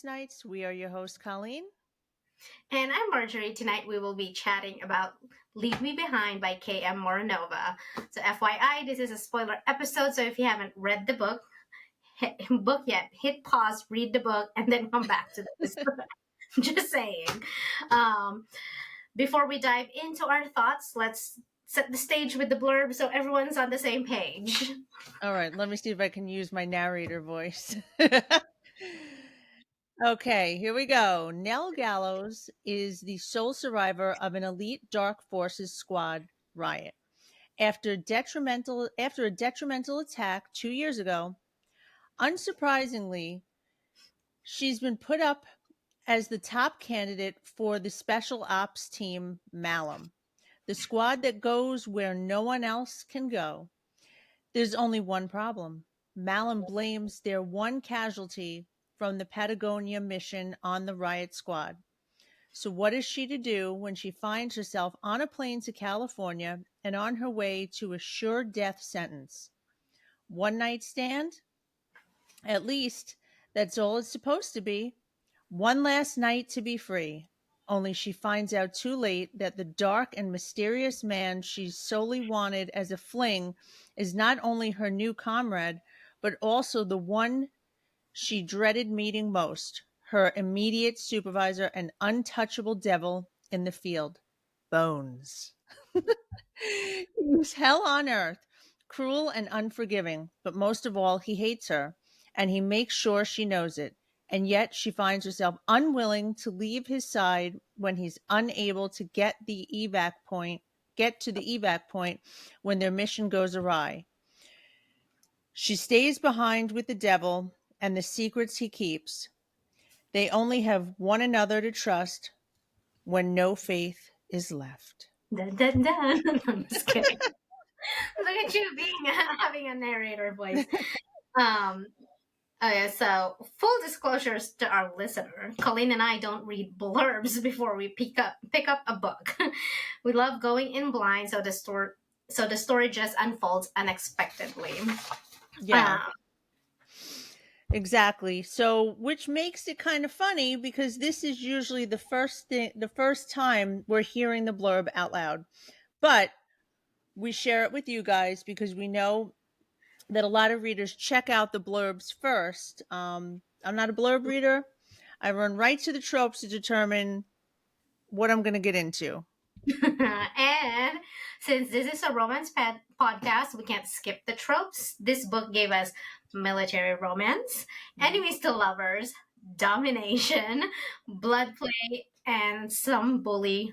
Romance Nights. We are your host, Colleen. And I'm Marjorie. Tonight we will be chatting about Leave Me Behind by K.M. Moronova. So, FYI, this is a spoiler episode, so if you haven't read the book yet, hit pause, read the book, and then come back to this. Just saying. Um, Before we dive into our thoughts, let's set the stage with the blurb so everyone's on the same page. All right, let me see if I can use my narrator voice. Okay, here we go. Nell Gallows is the sole survivor of an elite Dark Forces squad riot. After a detrimental attack 2 years ago, unsurprisingly, she's been put up as the top candidate for the special ops team Malum, the squad that goes where no one else can go. There's only one problem. Malum blames their one casualty from the Patagonia mission on the riot squad. So, what is she to do when she finds herself on a plane to California and on her way to a sure death sentence? One night stand? At least that's all it's supposed to be. One last night to be free. Only she finds out too late that the dark and mysterious man she solely wanted as a fling is not only her new comrade, but also the one she dreaded meeting most, her immediate supervisor and untouchable devil in the field, Bones. He was hell on earth, cruel and unforgiving, but most of all, he hates her, and he makes sure she knows it. And yet she finds herself unwilling to leave his side when he's unable to get to the evac point when their mission goes awry. She stays behind with the devil and the secrets he keeps. They only have one another to trust when no faith is left. Dun, dun, dun. I'm just kidding. Look at you having a narrator voice. Um, Okay, so full disclosures to our listener, Colleen and I don't read blurbs before we pick up a book. We love going in blind, so the story just unfolds unexpectedly. Yeah. Um, Exactly. So, which makes it kind of funny because this is usually the first time we're hearing the blurb out loud. But we share it with you guys because we know that a lot of readers check out the blurbs first. I'm not a blurb reader. I run right to the tropes to determine what I'm going to get into. and since this is a podcast, we can't skip the tropes. This book gave us military romance, enemies to lovers, domination, blood play, and some bully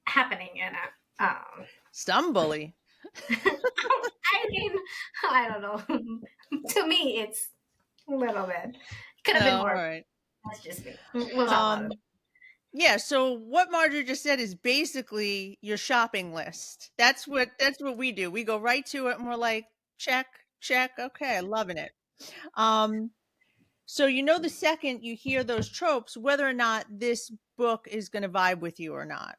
happening in it. Some bully. I mean, I don't know. To me, it's a little bit. Could have been Oh, all more. right. That's just me. We'll talk about it. Um, Yeah, so what Marjorie just said is basically your shopping list. That's what we do. We go right to it and we're like, check, check, okay, loving it. Um, so the second you hear those tropes, whether or not this book is gonna vibe with you or not.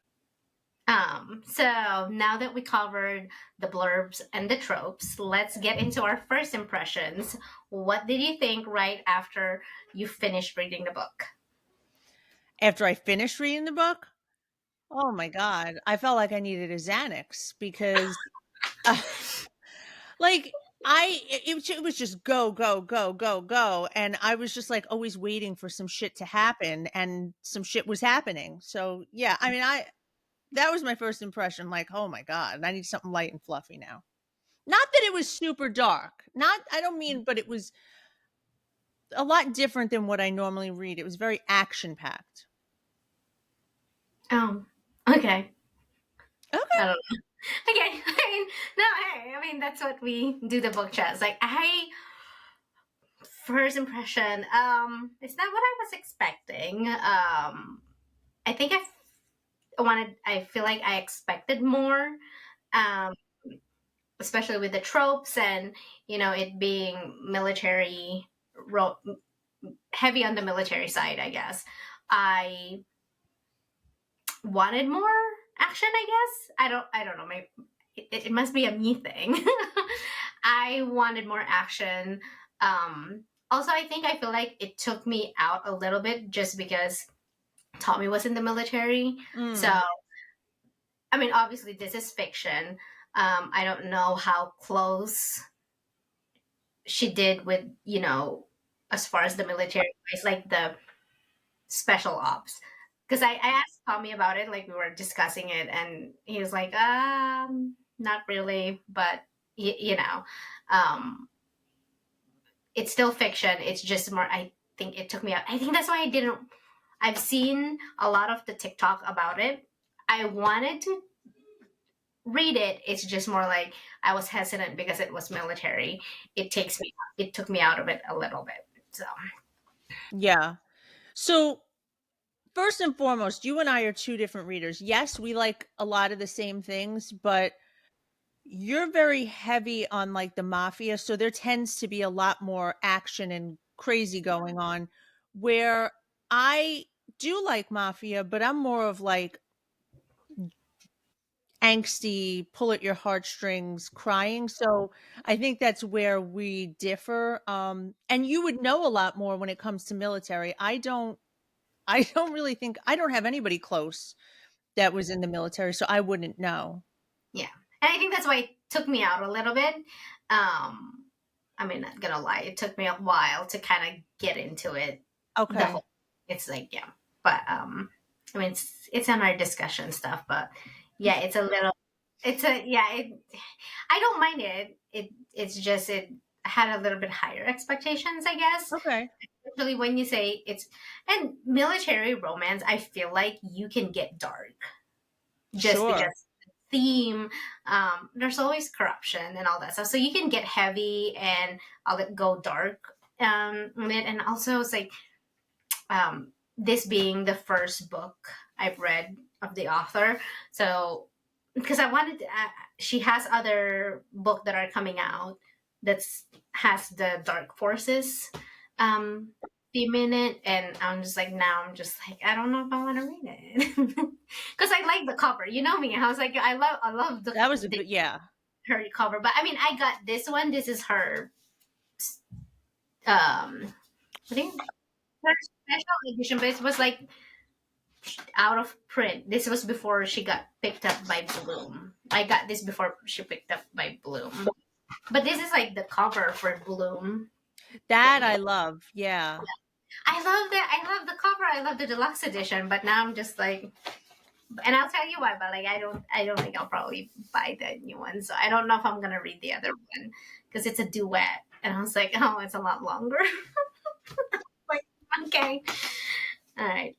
So now that we covered the blurbs and the tropes, let's get into our first impressions. What did you think right after you finished reading the book? After I finished reading the book, oh my god, I felt like I needed a Xanax because like it was just go go go go go, and I was just like always waiting for some shit to happen, and some shit was happening. So yeah, I mean, I that was my first impression. Like, oh my god, I need something light and fluffy now. Not that it was super dark. Not I don't mean, but it was a lot different than what I normally read. It was very action packed. Oh, okay. I Okay. don't know. Okay. I mean, no, hey, I mean that's what we do the book chats. Like first impression, it's not what I was expecting. I think I feel like I expected more. Um, especially with the tropes and it being heavy on the military side. I guess I wanted more action. I guess I don't know. Maybe it must be a me thing. I wanted more action. also, I feel like it took me out a little bit just because Tommy was in the military. So, Mm. I mean, obviously, this is fiction. I don't know how close she did with, as far as the military is, like the special ops. Because I asked Tommy about it, like we were discussing it, and he was like, not really, but, um, it's still fiction. It's just more, I think it took me out. I think that's why I didn't. I've seen a lot of the TikTok about it. I wanted to read it. It's just more like I was hesitant because it was military. It took me out of it a little bit. So Yeah. So, first and foremost, you and I are two different readers. Yes, we like a lot of the same things, but you're very heavy on like the mafia, so there tends to be a lot more action and crazy going on, where I do like mafia, but I'm more of like angsty, pull at your heartstrings, crying. So I think that's where we differ. And you would know a lot more when it comes to military. I don't really think I don't have anybody close that was in the military, so I wouldn't know. yeah, and I think that's why it took me out a little bit. Um, I mean, not gonna lie, it took me a while to kind of get into it. The Okay. whole, it's like, yeah, but I mean, it's on our discussion stuff, but yeah, it's a little, it's a yeah, I don't mind it. It's just it had a little bit higher expectations, I guess. Okay. Especially when you say it's and military romance, I feel like you can get dark just Sure. because theme. There's always corruption and all that stuff, so you can get heavy and I'll let go dark. And also it's like this being the first book I've read of the author, so because I wanted she has other book that are coming out that's has the dark forces theme in it, and I'm just like now I'm just like I don't know if I want to read it because I like the cover. You know me. I was like I love That was a good yeah. her cover, but I mean I got this one. This is her I think her special edition, but it was like out of print. This was before she got picked up by Bloom. I got this before she picked up by Bloom. But this is like the cover for Bloom. That I love. Yeah. I love that. I love the cover. I love the deluxe edition. But now I'm just like, and I'll tell you why. But like, I don't think I'll probably buy the new one. So I don't know if I'm gonna read the other one because it's a duet. And I was like, oh, it's a lot longer. Like, okay. All right.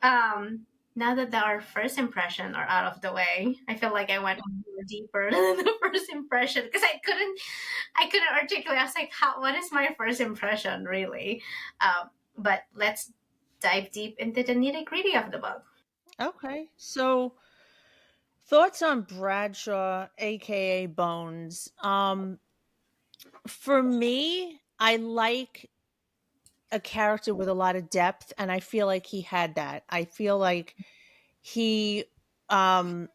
Now that our first impression are out of the way, I feel like I went more deeper than the first impression because I couldn't articulate. I was like, what is my first impression really? But let's dive deep into the nitty gritty of the book. Okay. So, thoughts on Bradshaw, aka Bones. For me, I like a character with a lot of depth, and I feel like he had that. I feel like he um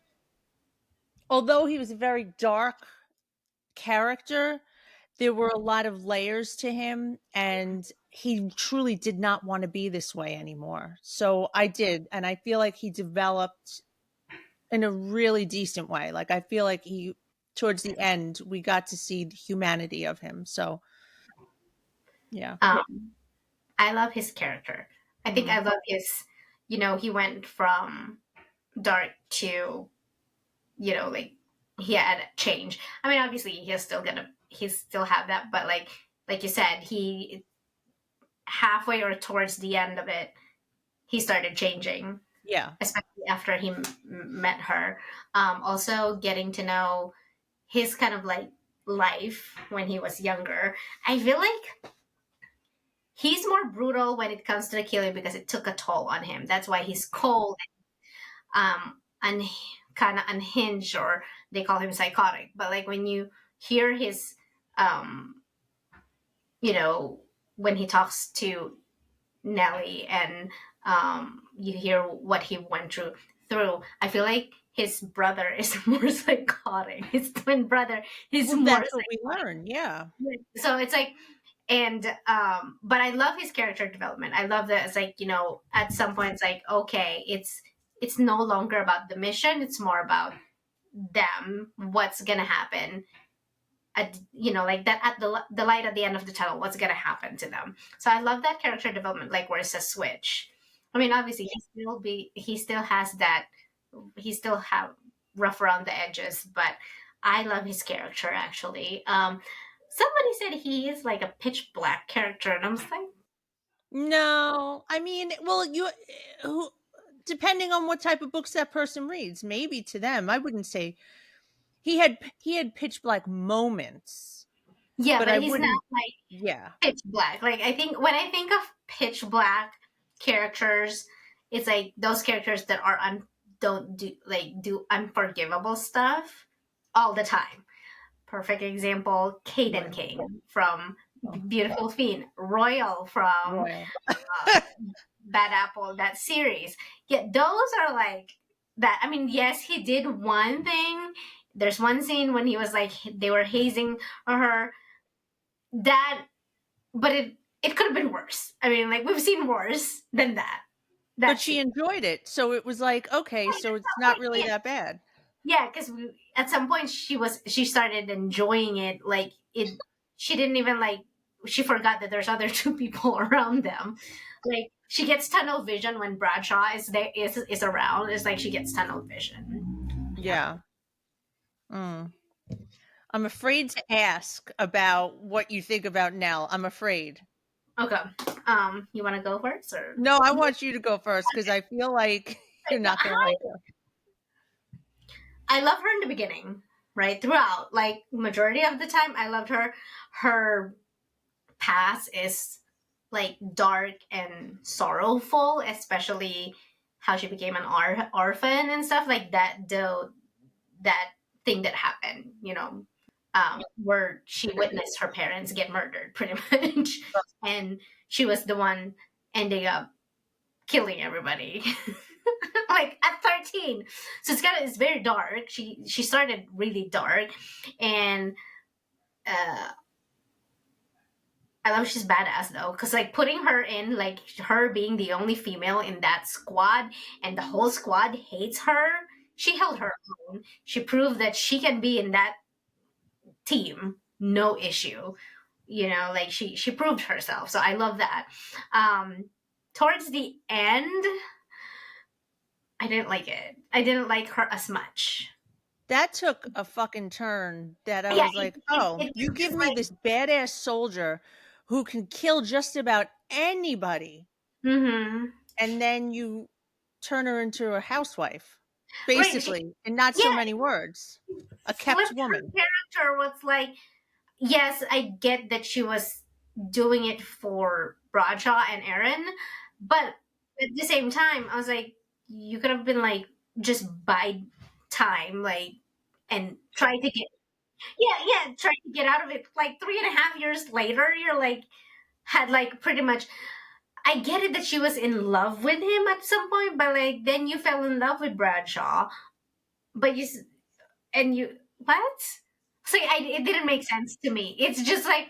although he was a very dark character, there were a lot of layers to him, and he truly did not want to be this way anymore. So I did, and I feel like he developed in a really decent way. Like I feel like he towards the end we got to see the humanity of him. So yeah. Um, I love his character. I think Mm. I love his. He went from dark to like he had a change. I mean, obviously he still have that, but like you said, he halfway or towards the end of it, he started changing, Yeah. especially after he met her. Also getting to know his kind of like life when he was younger. I feel like he's more brutal when it comes to the killing because it took a toll on him. That's why he's cold, and kind of unhinged, or they call him psychotic. But like when you hear his, um, you know, when he talks to Nellie and you hear what he went through, I feel like his brother is more psychotic. His twin brother is Well, more that's what we psychotic. learn. Yeah. So it's like And but I love his character development. I love that it's like, at some point it's like, okay, it's no longer about the mission, it's more about them, what's gonna happen at, like that, at the light at the end of the tunnel, what's gonna happen to them. So I love that character development, like where it's a switch. I mean, obviously he still has that, he still have rough around the edges, but I love his character actually. Somebody said he is like a pitch black character, and I'm just like, No, I mean, well, who, depending on what type of books that person reads, maybe to them, I wouldn't say he had pitch black moments, yeah, but but I he's not wouldn't. like Yeah, pitch black. Like, I think when I think of pitch black characters, it's like those characters that are don't do unforgivable stuff all the time. Perfect example, Caden right, King from Beautiful Fiend, Royal from royal. Bad Apple, that series. Yeah, those are like that. I mean, yes, he did one thing. There's one scene when he was like, they were hazing her. That, but it could have been worse. I mean, like, we've seen worse than that. But That she scene. enjoyed it, so it was like, okay, At so it's some not point, really yeah, that bad. yeah, because at some point she started enjoying it. Like, it, she didn't even like, she forgot that there's other two people around them. Like, she gets tunnel vision when Bradshaw is around. It's like she gets tunnel vision. Yeah. Yeah. Mm. I'm afraid to ask about what you think about Nell. I'm afraid. Okay. You want to go first, or No, I want you to go first because I feel like you're not gonna like her. I love her in the beginning, right? Throughout, like, majority of the time, I loved her. Her past is like dark and sorrowful, especially how she became an orphan and stuff like that. Though that thing that happened, where she witnessed her parents get murdered, pretty much, and she was the one ending up killing everybody. Like at 13, so it's very dark. She started really dark, and uh I love she's badass though, because like putting her in, like her being the only female in that squad, and the whole squad hates her. She held her own. She proved that she can be in that team, no issue. Like she proved herself. So I love that. Towards the end, I didn't like it. I didn't like her as much. That took a fucking turn that I Yeah, was like, "Oh, it you was give just me like, this badass soldier who can kill just about anybody, mm-hmm. and then you turn her into a housewife, Right. basically, in not so Yeah, many words, a kept flipped her woman." character was like, yes, I get that she was doing it for Bradshaw and Aaron, but at the same time, I was like, you could have been like, just buy time, like, and try to get, try to get out of it. Like 3.5 years later, you're like, had like pretty much. I get it that she was in love with him at some point, but like then you fell in love with Bradshaw, but and you what? So it didn't make sense to me. It's just like,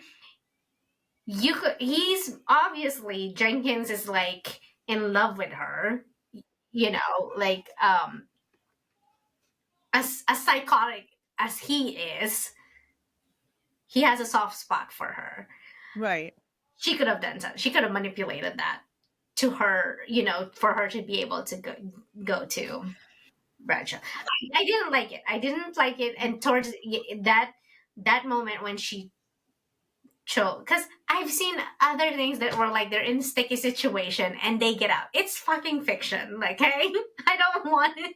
he's obviously, Jenkins is like in love with her, like, as psychotic as he is, he has a soft spot for her. Right. She could have done that. She could have manipulated that to her, for her to be able to go to Bradshaw. I didn't like it. I didn't like it, and towards that moment when she chose, because I've seen other things that were like they're in a sticky situation and they get out. It's fucking fiction, like, hey, I don't want it.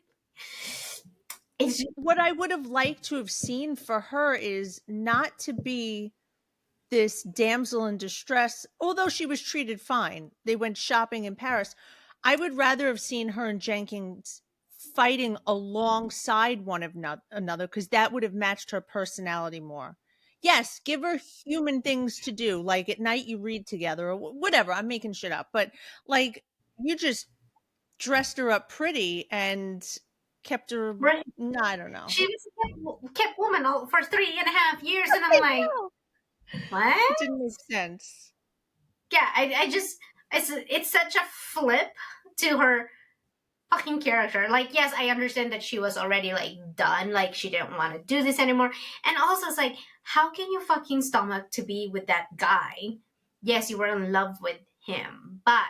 It's What I would have liked to have seen for her is not to be this damsel in distress, although she was treated fine. They went shopping in Paris. I would rather have seen her and Jenkins fighting alongside one of another because that would have matched her personality more. Yes, give her human things to do, like at night you read together or whatever. I'm making shit up, but like you just dressed her up pretty and kept her. right. No, I don't know. She was a kept woman for 3.5 years, and I'm like, What? It didn't make sense. Yeah, I just it's such a flip to her fucking character. Like, yes, I understand that she was already like done, like she didn't want to do this anymore. And also it's like, how can you fucking stomach to be with that guy? Yes, you were in love with him, but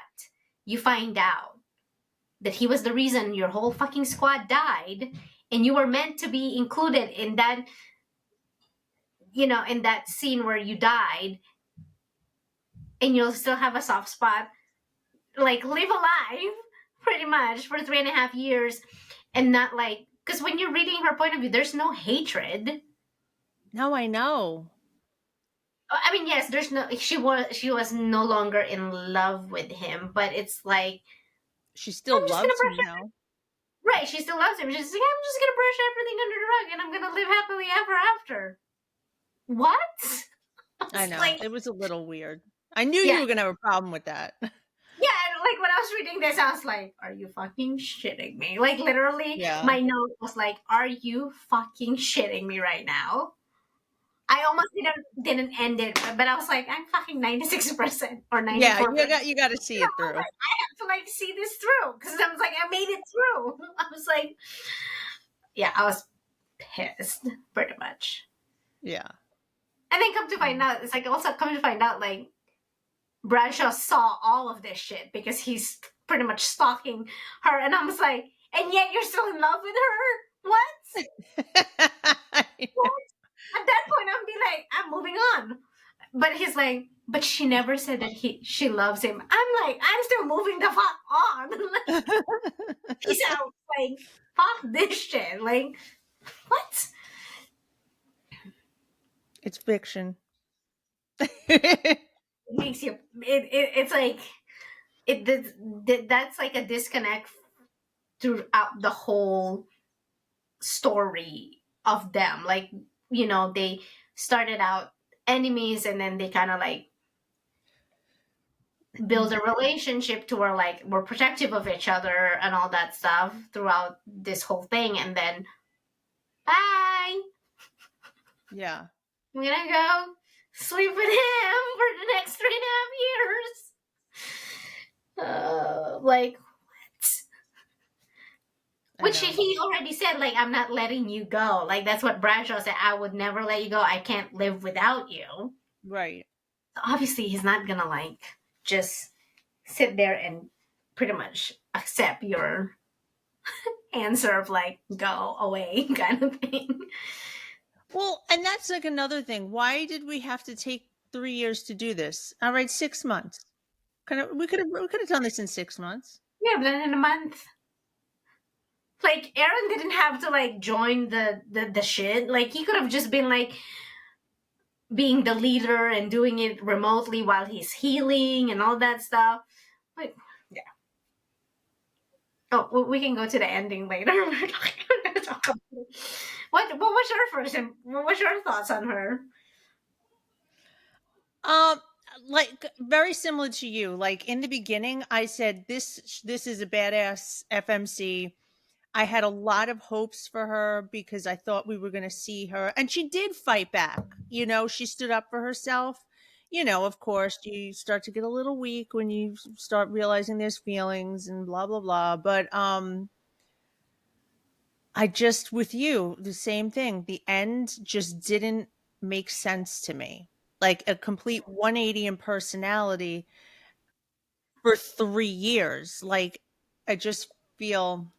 you find out that he was the reason your whole fucking squad died, and you were meant to be included in that, in that scene where you died, and you'll still have a soft spot, like live alive pretty much for 3.5 years, and not like, because when you're reading her point of view, there's no hatred. No, I know. I mean, yes, there's no, she was no longer in love with him, but it's like, She still I'm just gonna loves brush him it. though. Right, she still loves him. She's like, I'm just gonna brush everything under the rug and I'm gonna live happily ever after. What? I I was know. like, It was a little weird. I knew you yeah, were gonna have a problem with that. yeah. And like when I was reading this, I was like, are you fucking shitting me? Like literally, Yeah. my note was like, are you fucking shitting me right now? I almost didn't end it, but I was like, I'm fucking 96% or Yeah, 94%. you got to see it through. I have to like see this through because I was like, I made it through. I was like, yeah, I was pissed pretty much. Yeah. And then come to find out, it's like also come to find out like Bradshaw saw all of this shit because he's pretty much stalking her, and I was like, and yet you're still in love with her? What? At that point, I'm be like, I'm moving on. But he's like, but she never said that she loves him. I'm like, I'm still moving the fuck on. He's out like, fuck this shit. Like, what? It's fiction. It makes you. It's like that's like a disconnect throughout the whole story of them. Like, they started out enemies, and then they kind of like build a relationship to where like we're protective of each other and all that stuff throughout this whole thing, and then bye, Yeah. I'm gonna go sleep with him for the next 3.5 years. Like what? I Which know. he already said, like, I'm not letting you go. Like that's what Bradshaw said, I would never let you go, I can't live without you. Right. So obviously he's not gonna like just sit there and pretty much accept your answer of like go away kind of thing. Well, and that's like another thing. Why did we have to take 3 years to do this? All right, 6 months. We could have done this in 6 months. Yeah, but then in a month, like Aaron didn't have to like join the shit. Like he could have just been like being the leader and doing it remotely while he's healing and all that stuff. Like, yeah. Oh, we can go to the ending later. What was your what was your thoughts on her? Um, like very similar to you. Like in the beginning, I said this is a badass FMC. I had a lot of hopes for her because I thought we were going to see her, and she did fight back. She stood up for herself. Of course, you start to get a little weak when you start realizing there's feelings and blah blah blah. But I just with you the same thing. The end just didn't make sense to me. Like a complete 180 in personality for 3 years. Like I just feel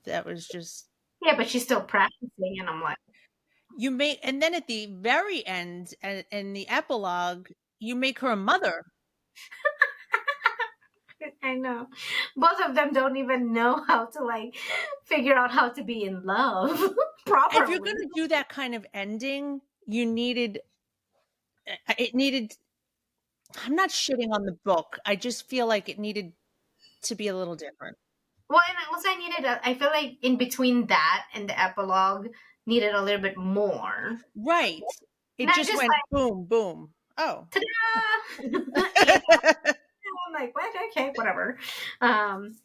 that was just Yeah, but she's still practicing, and I'm like, you make, and then at the very end and in the epilogue, you make her a mother. I know. Both of them don't even know how to like figure out how to be in love If you're properly. going to do that kind of ending, you needed it needed I'm not shitting on the book. I just feel like it needed to be a little different. Well, and also I needed I feel like in between that and the epilogue needed a little bit more. Right. It Not just just went boom, boom. Oh. like ta-da! I'm like, what? Okay, whatever. Um,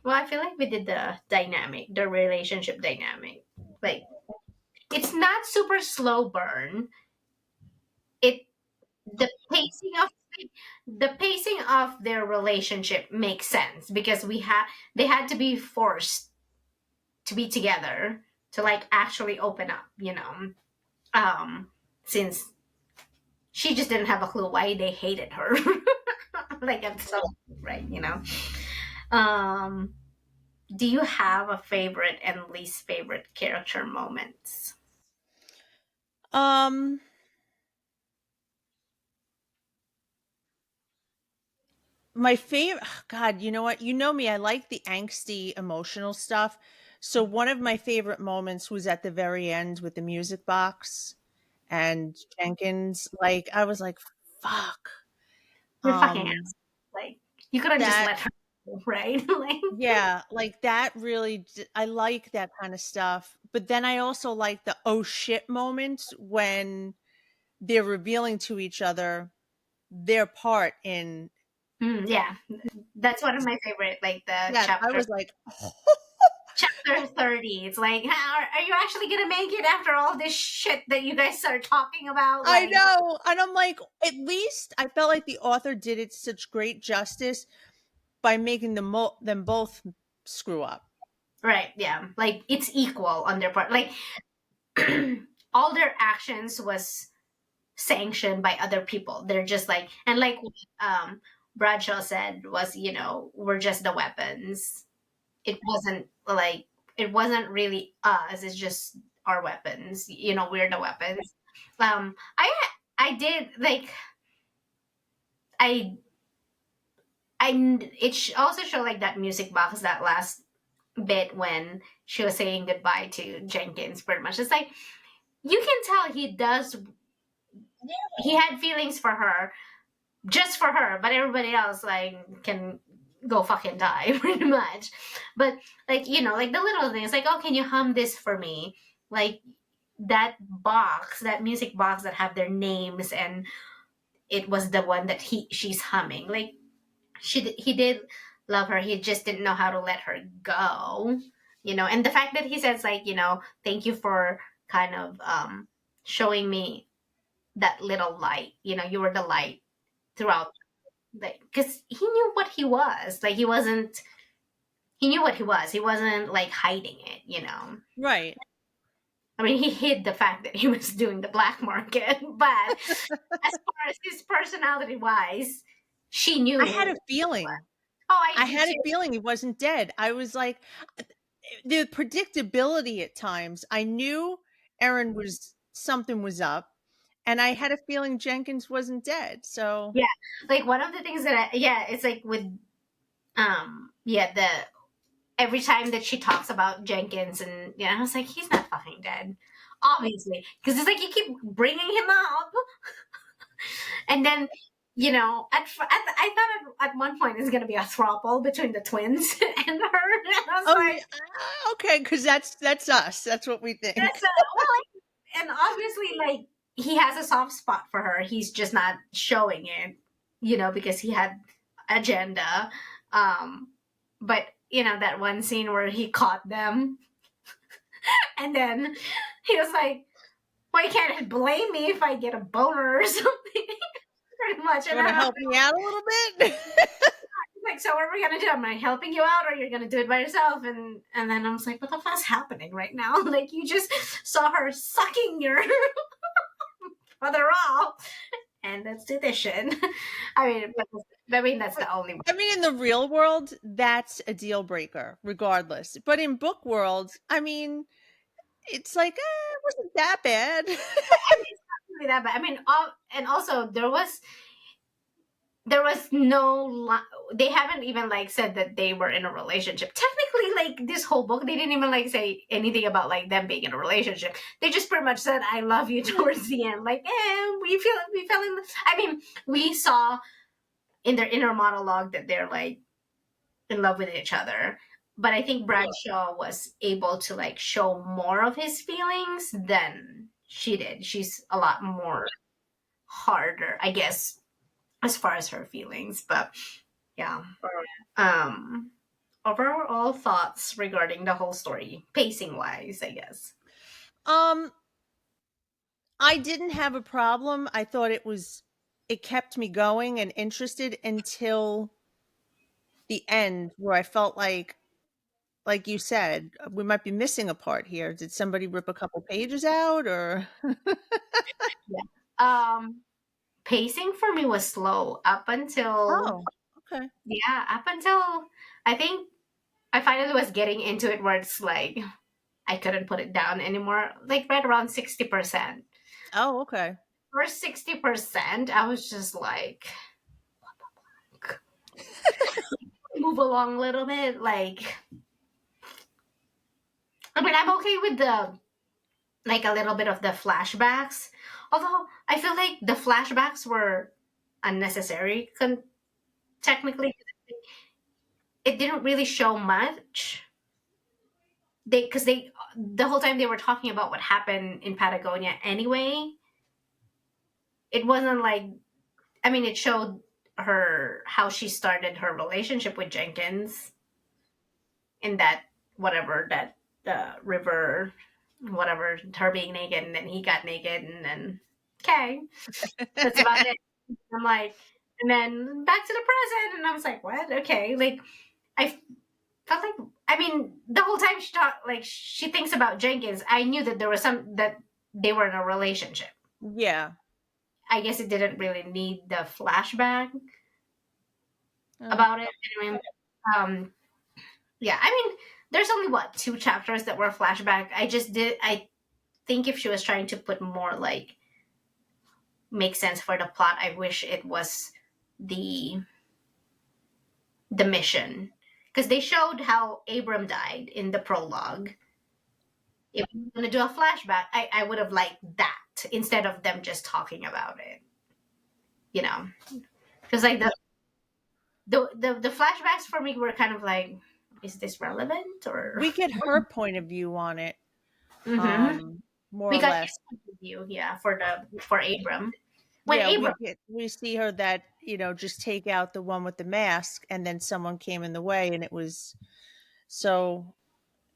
well, I feel like we did the relationship dynamic. Like, it's not super slow burn. the pacing of the pacing of their relationship makes sense because they had to be forced to be together to like actually open up, um since she just didn't have a clue why they hated her. Like I'm so right, um do you have a favorite and least favorite character moments? Um, my favorite, God, you know what? You know me. I like the angsty, emotional stuff. So one of my favorite moments was at the very end with the music box and Jenkins. Like I was like, "Fuck." You're fucking Um, ass. Like you couldn't just that let her go, right? Like Yeah, like that I like that kind of stuff. But then I also like the oh shit moments when they're revealing to each other their part in yeah, that's one of my favorite. Like the that. I chapter was like, chapter 30. It's like, are you actually gonna make it after all this shit that you guys are talking about? I Like, know. And I'm like, at least I felt like the author did it such great justice by making them both screw up. right, yeah, like it's equal on their part. Like all their actions was sanctioned by other people. They're just like, and like Bradshaw said was, we're just the weapons. It wasn't like, it wasn't really us. It's just our weapons. We're the weapons. I did like I also showed like that music box, that last bit when she was saying goodbye to Jenkins. Pretty much, it's like you can tell he had feelings for her, just for her, but everybody else like can go fucking die, pretty much. But like like the little things, like, oh, can you hum this for me? Like that music box that have their names, and it was the one that she's humming. Like he did love her. He just didn't know how to let her go. And the fact that he says like, thank you for kind of showing me that little light. You were the light throughout, like, because he knew what he was. Like he knew what he was. He wasn't like hiding it. Right. I mean, he hid the fact that he was doing the black market, but as far as his personality wise, she I knew had a who. feeling. Oh, I I did had a too. feeling he wasn't dead. I was like, the predictability at times. I knew Erin was something was up, and I had a feeling Jenkins wasn't dead. So Yeah, like one of the things that yeah, it's like with yeah, the every time that she talks about Jenkins, and I was like, he's not fucking dead, obviously, because it's like you keep bringing him up, and then I thought at one point it's gonna be a throuple between the twins and her, and I was oh like, yeah, okay, because that's us. That's what we think. that's well, and obviously like he has a soft spot for her. He's just not showing it, because he had agenda. Um, but that one scene where he caught them, and then he was like, "Why can't it blame me if I get a boner or something?" Pretty much, You and want to I'm help me out a little bit? like, "So what are we gonna do? Am I helping you out, or you're gonna do it by yourself?" And then I was like, "What the fuck's happening right now?" Like you just saw her sucking your mother off, and that's tradition. I mean that's the only one. I mean, in the real world, that's a deal breaker, regardless. But in book world, I mean, it's like, it wasn't that bad. I mean, it's not really that bad. I mean, and also there was no they haven't even like said that they were in a relationship technically. Like this whole book, they didn't even like say anything about like them being in a relationship. They just pretty much said I love you towards the end, like, we fell in. I mean, we saw in their inner monologue that they're like in love with each other, but I think Bradshaw was able to like show more of his feelings than she did. She's a lot more harder, I guess, as far as her feelings. But yeah. Um, overall thoughts regarding the whole story, pacing wise, I guess. um, I didn't have a problem. I thought it was. it kept me going and interested until the end, where I felt like you said, we might be missing a part here. Did somebody rip a couple pages out, or Yeah. Pacing for me was slow up until, Oh, okay. yeah, up until I think I finally was getting into it where it's like I couldn't put it down anymore. Like right around 60%. Oh, okay. First 60%, I was just like, move along a little bit. Like, I mean, I'm okay with the, like, a little bit of the flashbacks. Although, I feel like the flashbacks were unnecessary, technically. It didn't really show much. Because the whole time they were talking about what happened in Patagonia anyway. It wasn't like, I mean, it showed her how she started her relationship with Jenkins in that whatever that river, whatever, her being naked and then he got naked and then okay, that's about it. I'm like, and then back to the present, and I was like, what? Okay, like I felt like, I mean, the whole time she talked, like she thinks about Jenkins. I knew that there was some that they were in a relationship. Yeah. I guess it didn't really need the flashback Oh. about it. Anyway, um, yeah, I mean, there's only what 2 chapters that were flashback. I think if she was trying to put more like make sense for the plot, I wish it was the the mission, because they showed how Abram died in the prologue. If we are gonna do a flashback, I would have liked that instead of them just talking about it. You know, because like the flashbacks for me were kind of like, is this relevant or? We get her point of view on it, Mm-hmm. um, more We or got less. his point of view, yeah, for Abram. When Yeah, Abram, we see her that, just take out the one with the mask, and then someone came in the way, and it was so.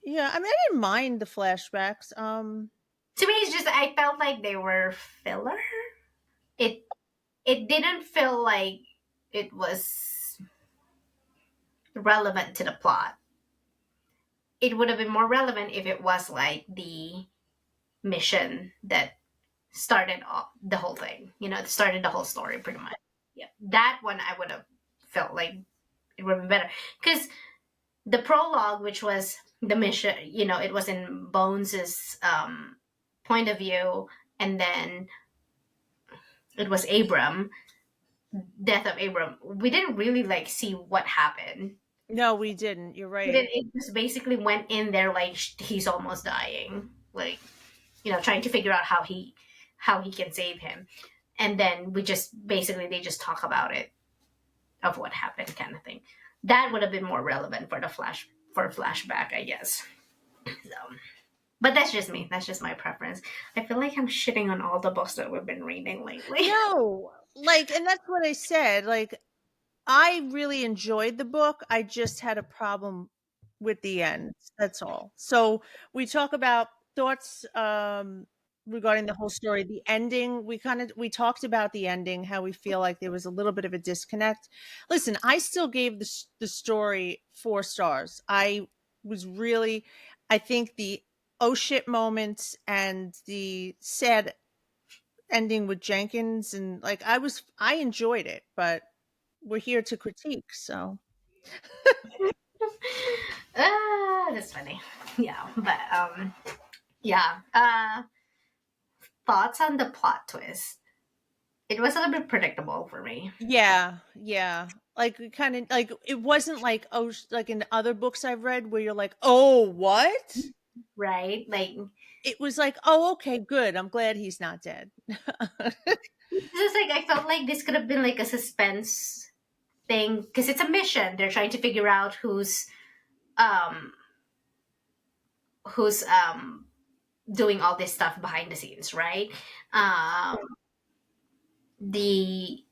Yeah, I mean, I didn't mind the flashbacks. to me, it's just I felt like they were filler. It it didn't feel like it was relevant to the plot. It would have been more relevant if it was like the mission that started off the whole thing. You know, it started the whole story pretty much. Yeah, that one I would have felt like it would have been better, because the prologue, which was the mission, it was in Bones's point of view, and then it was Abram, death of Abram. We didn't really like see what happened. No, we didn't. You're But right. it just basically went in there like he's almost dying, like trying to figure out how he can save him, and then we just basically they just talk about it of what happened, kind of thing. That would have been more relevant for the flashback, I guess. So, but that's just me. That's just my preference. I feel like I'm shitting on all the books that we've been reading lately. No, and that's what I said. Like, I really enjoyed the book. I just had a problem with the end. That's all. So we talk about thoughts regarding the whole story. The ending, we talked about the ending, how we feel like there was a little bit of a disconnect. Listen, I still gave the story 4 stars. I think the oh shit moments and the sad ending with Jenkins, and I enjoyed it, but we're here to critique, so. That's funny. Yeah, but yeah. Thoughts on the plot twist? It was a little bit predictable for me, Yeah, yeah. Like, kind of like it wasn't like, like in other books I've read where you're like, "Oh, what?" right? Like, It was like, "Oh, okay, good. I'm glad he's not dead." this is like I felt like this could have been like a suspense thing, because it's a mission. They're trying to figure out um who's doing all this stuff behind the scenes, right? Um, the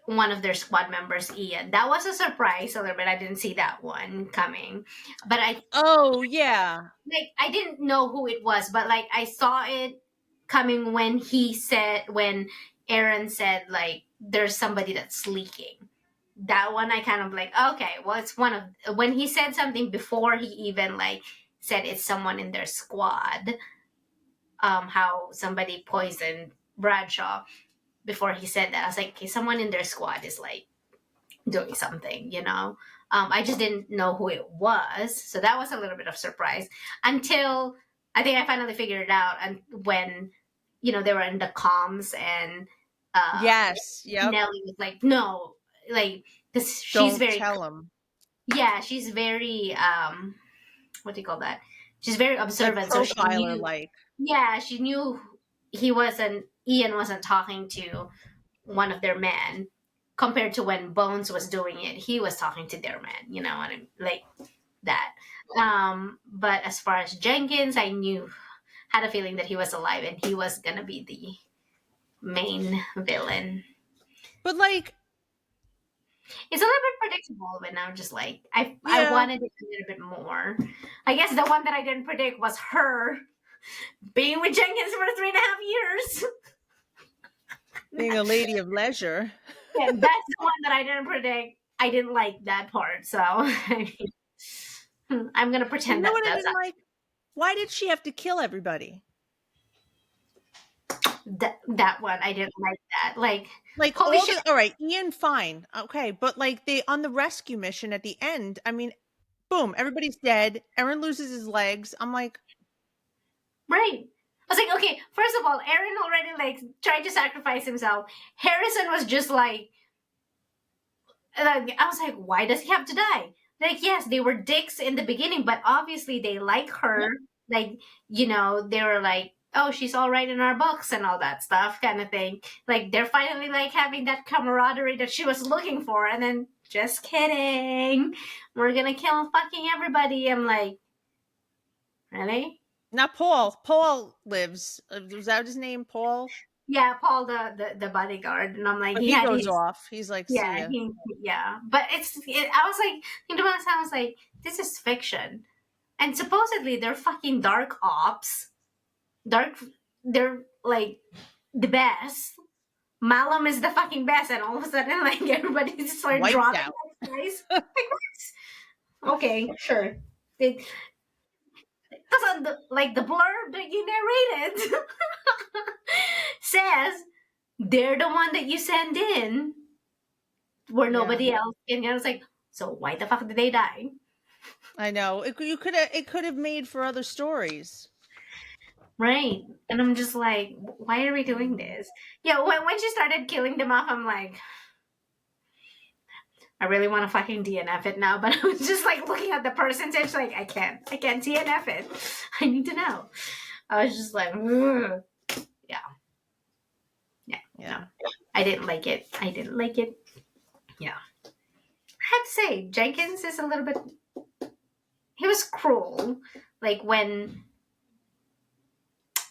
one of their squad members, Ian. That was a surprise a little bit. I didn't see that one coming, but Oh, yeah. I didn't know who it was, but like I saw it coming when Aaron said like there's somebody that's leaking. That one I kind of like, okay, well, it's one of, when he said something before he even like said it's someone in their squad, how somebody poisoned Bradshaw. Before he said that, I was like, okay, someone in their squad is like doing something, you know. I just didn't know who it was, so that was a little bit of surprise until I think I finally figured it out. And when, you know, they were in the comms and uh, Yes. Yep. Nellie was like, no, like, because she's Don't very, tell him. yeah, she's very, what do you call that? She's very Like observant, so she profiler, knew, like. yeah, she knew Ian wasn't talking to one of their men, compared to when Bones was doing it, he was talking to their man, you know what I mean? Like that. But as far as Jenkins, I knew, had a feeling that he was alive and he was gonna be the main villain. But like, It's a little bit predictable, but I'm just like, I yeah, wanted it a little bit more. I guess the one that I didn't predict was her being with Jenkins for 3.5 years. being a lady of leisure. Yeah, that's the one that I didn't predict. I didn't like that part, so I'm gonna You pretend know that what I that's didn't like? Why did she have to kill everybody? that one. I didn't like that. Like, Like holy shit! all right, Ian, fine. Okay, but like they on the rescue mission at the end, I mean, boom, everybody's dead. Aaron loses his legs. I'm like, Right. I was like, okay, first of all, Aaron already like tried to sacrifice himself. Harrison was just like, I was like, why does he have to die? Like, yes, they were dicks in the beginning, but obviously they like her. Like, you know, they were like, oh, she's all right in our books and all that stuff, kind of thing. Like, they're finally like having that camaraderie that she was looking for, and then just kidding, we're gonna kill fucking everybody. I'm like, really? not Paul. Paul lives. Was that his name, Paul? Yeah, Paul, the bodyguard, and I'm like, But he he had goes his, off. He's like, yeah, see ya. yeah, but I was like, thinking about it, I was like, this is fiction. And supposedly they're fucking dark ops. Dark, they're like the best. Malum is the fucking best, and all of a sudden, like everybody just started Wiped dropping out. like flies. Like what? Okay, sure. Because on the like the blurb that you narrated says they're the one that you send in, where Yeah, nobody else. And I was like, so why the fuck did they die? I know. It could have made for other stories. Right. And I'm just like, why are we doing this? Yeah, when she started killing them off, I'm like, I really want to fucking DNF it now. But I was just like looking at the percentage, like, I can't DNF it. I need to know. I was just like, ugh. Yeah, yeah, no. Yeah. I didn't like it. I didn't like it. Yeah. I have to say, Jenkins is a little bit, he was cruel. Like when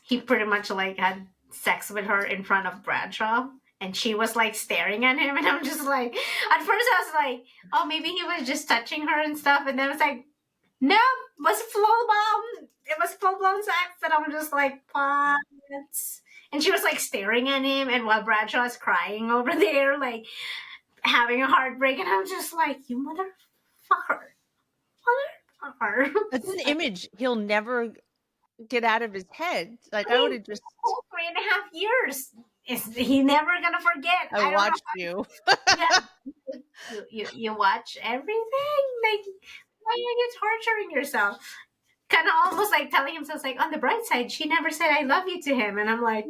he pretty much like had sex with her in front of Bradshaw, and she was like staring at him, and I'm just like, at first I was like, oh, maybe he was just touching her and stuff, and then it's like, no, it was full blown, it was full blown sex, and I'm just like, what? And she was like staring at him, and while Bradshaw is crying over there, like having a heartbreak, and I'm just like, you motherfucker, motherfucker. It's an image he'll never get out of his head. Like I I would mean, have just whole 3.5 years. Is he never gonna forget? I I don't know. watched you. Yeah, you watch everything. Like, why are you torturing yourself? Kind of almost like telling himself, like, on the bright side, she never said "I love you" to him, and I'm like,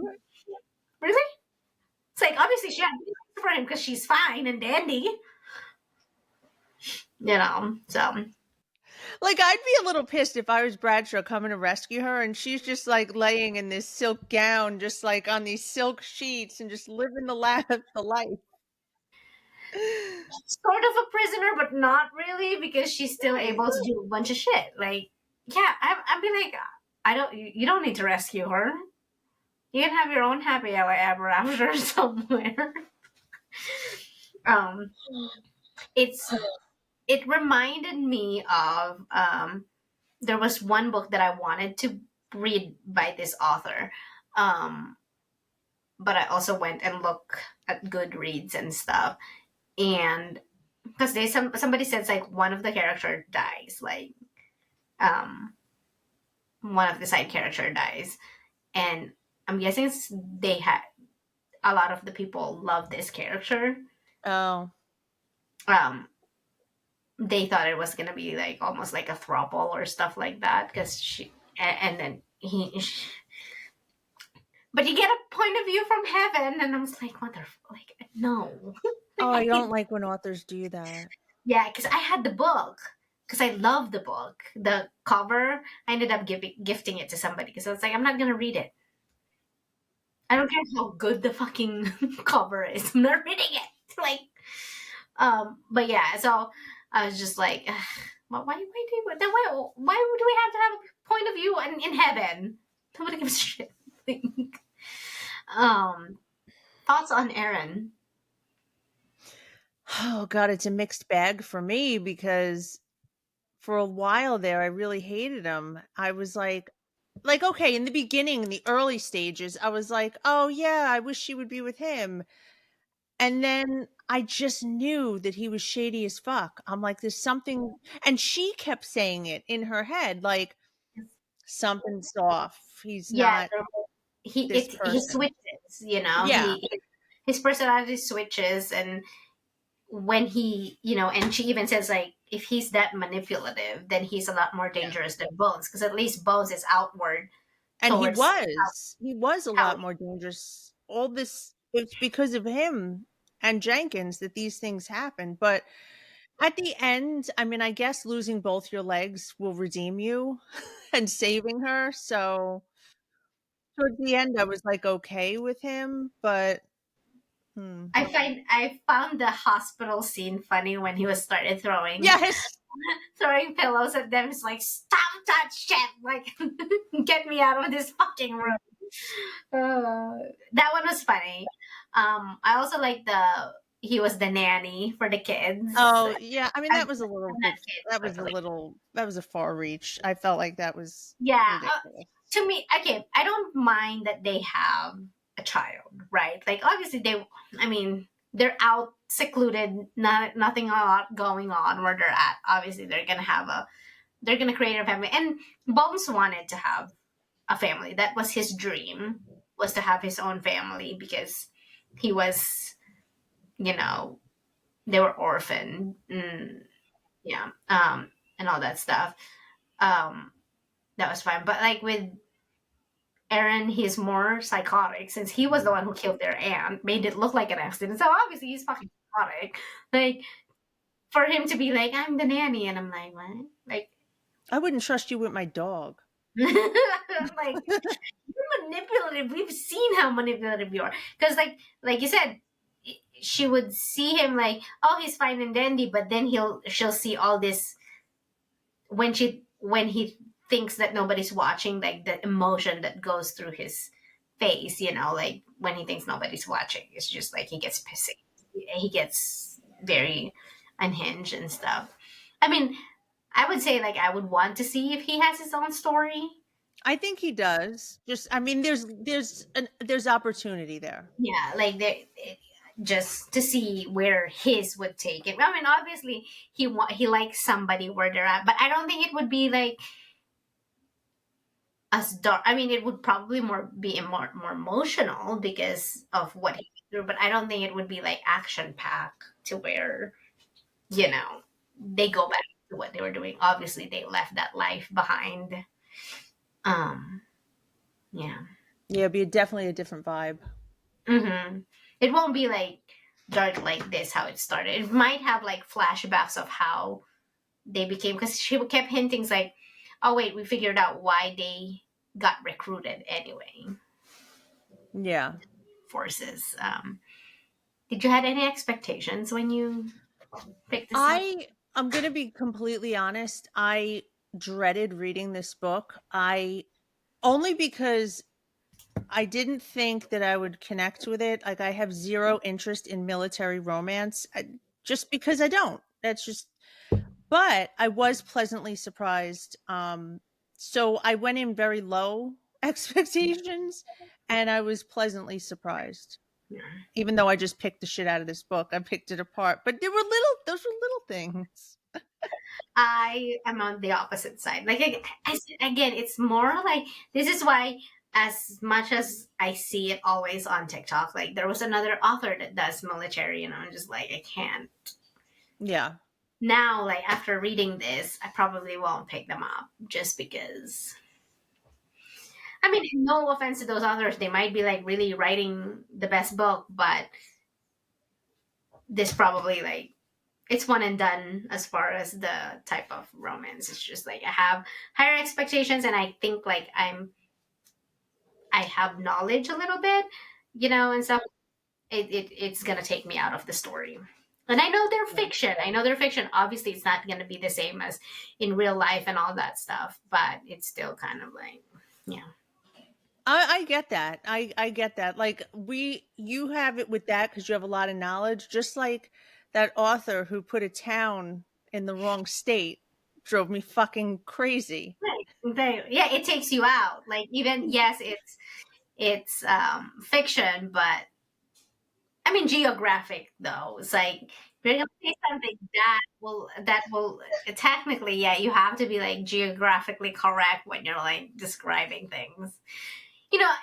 really? It's like obviously she had feelings for him because she's fine and dandy, you know. So Like I'd be a little pissed if I was Bradshaw coming to rescue her and she's just like laying in this silk gown, just like on these silk sheets and just living the life. sort of a prisoner, but not really because she's still Right. able to do a bunch of shit. Like, yeah, I'd be like, I don't, you don't need to rescue her. You can have your own happy hour ever after somewhere. um, it's it reminded me of there was one book that I wanted to read by this author. Um, but I also went and looked at Goodreads and stuff, and because somebody says like one of the character dies, like um one of the side character dies, and I'm guessing they had a lot of the people love this character. Oh, Um, they thought it was gonna be like almost like a throuple or stuff like that because and then but you get a point of view from heaven, and I was like, mother, like no, like oh, I I don't hate, like when authors do that. yeah, because I had the book. Because I love the book, the cover, I ended up gifting it to somebody because I was like, I'm not gonna read it. I don't care how good the fucking cover is. I'm not reading it. Like, but yeah, so I was just like, ugh, why do we have to have a point of view in heaven? Nobody gives a shit. um, thoughts on Aaron? Oh God, it's a mixed bag for me because for a while there, I really hated him. I was like, okay, in the beginning, in the early stages, I was like, oh yeah, I wish she would be with him. And then I just knew that he was shady as fuck. I'm like, there's something, and she kept saying it in her head, like, something's off. He's Yeah, not this he person. switches. You know, Yeah. his personality switches, and when and she even says like if he's that manipulative, then he's a lot more dangerous than Bones because at least Bones is outward And he towards was. He was a how lot more dangerous. All this, it's because of him and Jenkins that these things happened. But at the end, I mean, I guess losing both your legs will redeem you and saving her. So towards the end, I was like okay with him, but hmm. I found the hospital scene funny when he was started Yes, throwing pillows at them. It's like stop that shit! Like get me out of this fucking room. That one was funny. I also like the he was the nanny for the kids. oh yeah, I mean I'm that was a little not bit, kids, that was a luckily. little, that was a far reach. I felt like that was Yeah, ridiculous. to me, okay, I don't mind that they have a child, right? Like obviously I mean, they're out secluded, nothing a lot going on where they're at. Obviously, they're gonna create a family, and Bones wanted to have a family. That was his dream, was to have his own family because he was, you know, they were orphaned, yeah, and all that stuff. Um, that was fine, but like with Aaron, he's more psychotic since he was the one who killed their aunt, made it look like an accident. So obviously he's fucking psychotic. Like for him to be like, I'm the nanny, and I'm like, what? Like, I wouldn't trust you with my dog. like you're manipulative. We've seen how manipulative you are. Because like you said, she would see him like, oh, he's fine and dandy, but then she'll see all this when he thinks that nobody's watching, like the emotion that goes through his face, like when he thinks nobody's watching, it's just like he gets pissy, he gets very unhinged and stuff. I mean, I would say like I would want to see if he has his own story. I think he does. Just, I mean, there's opportunity there. Yeah, like just to see where his would take it. I mean, obviously he likes somebody where they're at, but I don't think it would be like as dark. I mean, it would probably be more emotional because of what he went through, but I don't think it would be like action packed to where you know they go back to what they were doing. Obviously, they left that life behind. Um, yeah. Yeah, it'd be definitely a different vibe. Mm-hmm. It won't be like dark like this how it started. It might have like flashbacks of how they became, because she kept hinting like, oh wait, we figured out why they got recruited anyway. Yeah. Forces. Did you had any expectations when you picked this up? I'm going to be completely honest. I dreaded reading this book. I only because I didn't think that I would connect with it. Like I have zero interest in military romance, just because I don't. That's just, but I was pleasantly surprised. So I went in very low expectations and I was pleasantly surprised. Yeah. Even though I just picked the shit out of this book, I picked it apart. But those were little things. I am on the opposite side. Like again, it's more like this is why, as much as I see it always on TikTok, like there was another author that does military, I'm just like I can't. Yeah. Now, like after reading this, I probably won't pick them up just because. I mean, no offense to those authors, they might be like really writing the best book, but this probably like it's one and done as far as the type of romance. It's just like I have higher expectations, and I think like I have knowledge a little bit, and stuff. It's gonna take me out of the story. And I know they're fiction. I know they're fiction. Obviously, it's not gonna be the same as in real life and all that stuff, but it's still kind of like, yeah. I get that. I get that. Like you have it with that because you have a lot of knowledge. Just like that author who put a town in the wrong state drove me fucking crazy. Yeah, it takes you out. Like even yes, it's fiction, but I mean geographic though. It's like you're gonna say something that will technically, yeah, you have to be like geographically correct when you're like describing things.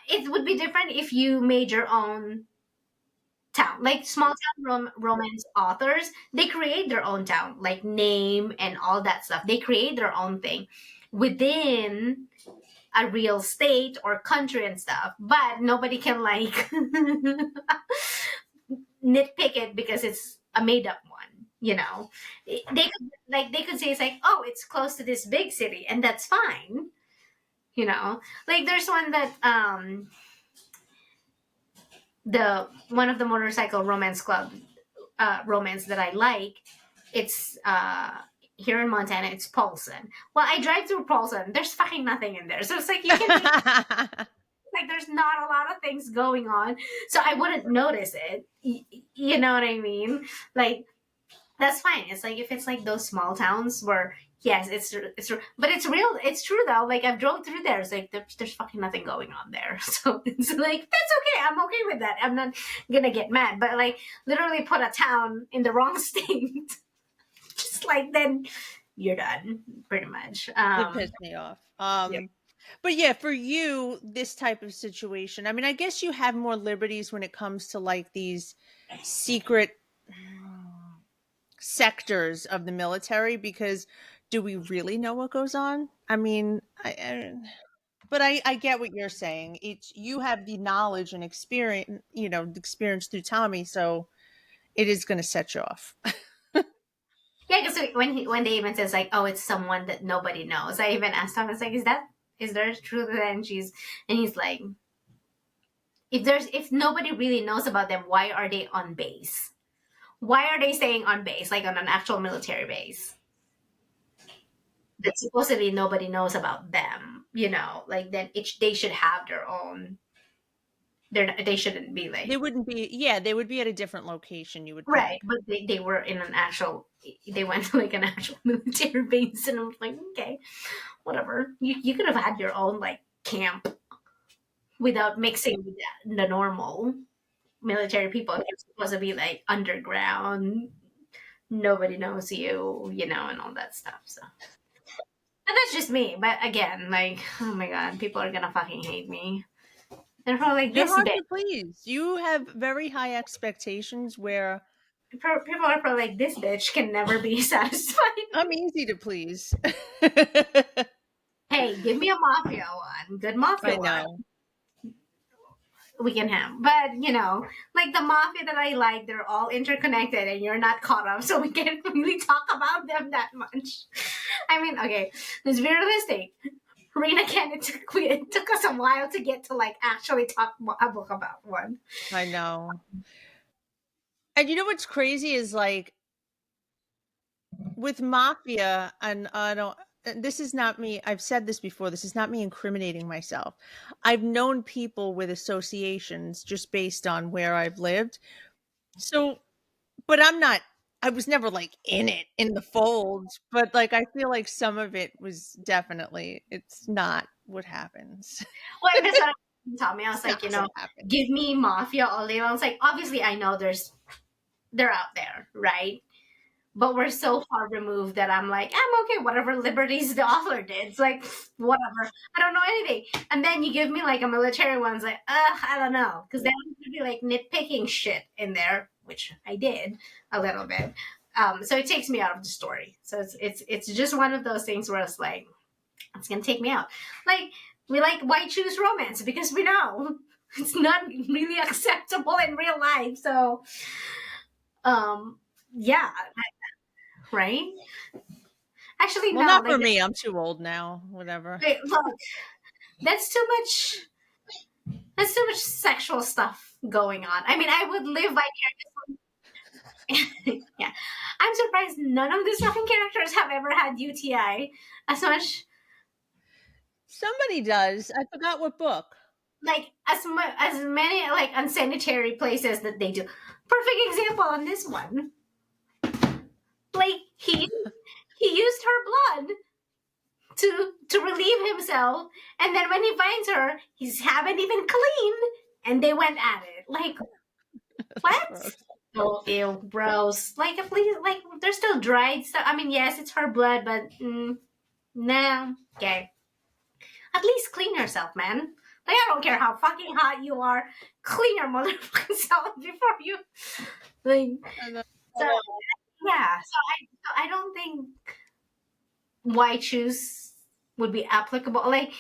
It would be different if you made your own town. Like small town romance authors, they create their own town, like name and all that stuff. They create their own thing within a real state or country and stuff, but nobody can like nitpick it because it's a made up one. They could say it's like, oh, it's close to this big city, and that's fine. Like there's one that the one of the motorcycle romance club romance that I like. It's here in Montana. It's Paulson. Well, I drive through Paulson. There's fucking nothing in there, so it's like you can be like there's not a lot of things going on, so I wouldn't notice it. You know what I mean? Like that's fine. It's like if it's like those small towns where yes, but it's real. It's true though. Like I've drove through there. It's like there's fucking nothing going on there. So it's like that's okay. I'm okay with that. I'm not gonna get mad. But like literally put a town in the wrong state, just like then you're done pretty much. It pissed me off. Yeah. But yeah, for you, this type of situation, I mean, I guess you have more liberties when it comes to like these secret sectors of the military because do we really know what goes on? I mean, but I get what you're saying. You have the knowledge and experience, the experience through Tommy, so it is going to set you off. Yeah, because when they even says like, oh, it's someone that nobody knows. I even asked Thomas like, is there truth to that? And he's like, if nobody really knows about them, why are they on base? Why are they staying on base, like on an actual military base? That supposedly nobody knows about them, like then they should have their own. They shouldn't be like They wouldn't be, yeah, they would be at a different location, you would right, think. but they were in an actual. They went to like an actual military base, and I was like, okay, whatever. You could have had your own like camp without mixing with the normal military people. You're supposed to be like underground. Nobody knows you, and all that stuff. So, and that's just me. But again, like, oh my god, people are gonna fucking hate me. They're probably like You're this hard bitch. to please. You have very high expectations where People are probably like this bitch can never be satisfied. I'm easy to please. Hey, give me a mafia one, good mafia I one. know. We can have, but like the mafia that I like, they're all interconnected, and you're not caught up, so we can't really talk about them that much. I mean, okay, let's be realistic. Rena Ken, it took us a while to get to like actually talk a book about one. I know. And you know what's crazy is like with mafia, and I don't. This is not me. I've said this before. This is not me incriminating myself. I've known people with associations just based on where I've lived. So, but I was never like in it in the folds, but like I feel like some of it was definitely it's not what happens. Well, tell me. I was It's not like, what happened. give me mafia all day long. I was like, obviously, I know they're out there, right? But we're so far removed that I'm like, I'm okay, whatever liberties the author did. It's like, whatever. I don't know anything. And then you give me like a military one, it's like, I don't know. Because then I'm gonna be like nitpicking shit in there, which I did a little bit. So it takes me out of the story. So it's just one of those things where it's like, it's gonna take me out. Like, we like why choose romance? Because we know it's not really acceptable in real life. So yeah, right? Actually, Well, no. not Like, for me. I'm too old now. Whatever. wait, look, that's too much. That's too much sexual stuff going on. I mean, I would live vicariously. Yeah, I'm surprised none of these fucking characters have ever had UTI. As much, Somebody does. I forgot what book. like, as many like unsanitary places that they do. Perfect example on this one. Like, he used her blood to relieve himself, and then when he finds her, he's haven't even cleaned, and they went at it. Like, That's what? gross. Oh, ew, gross. Like, at least, like, there's still dried stuff. I mean, yes, it's her blood, but no. Okay. At least clean yourself, man. Like, I don't care how fucking hot you are. Clean your motherfucking self before you. Like, And then- so, yeah. So I don't think why choose would be applicable. Like,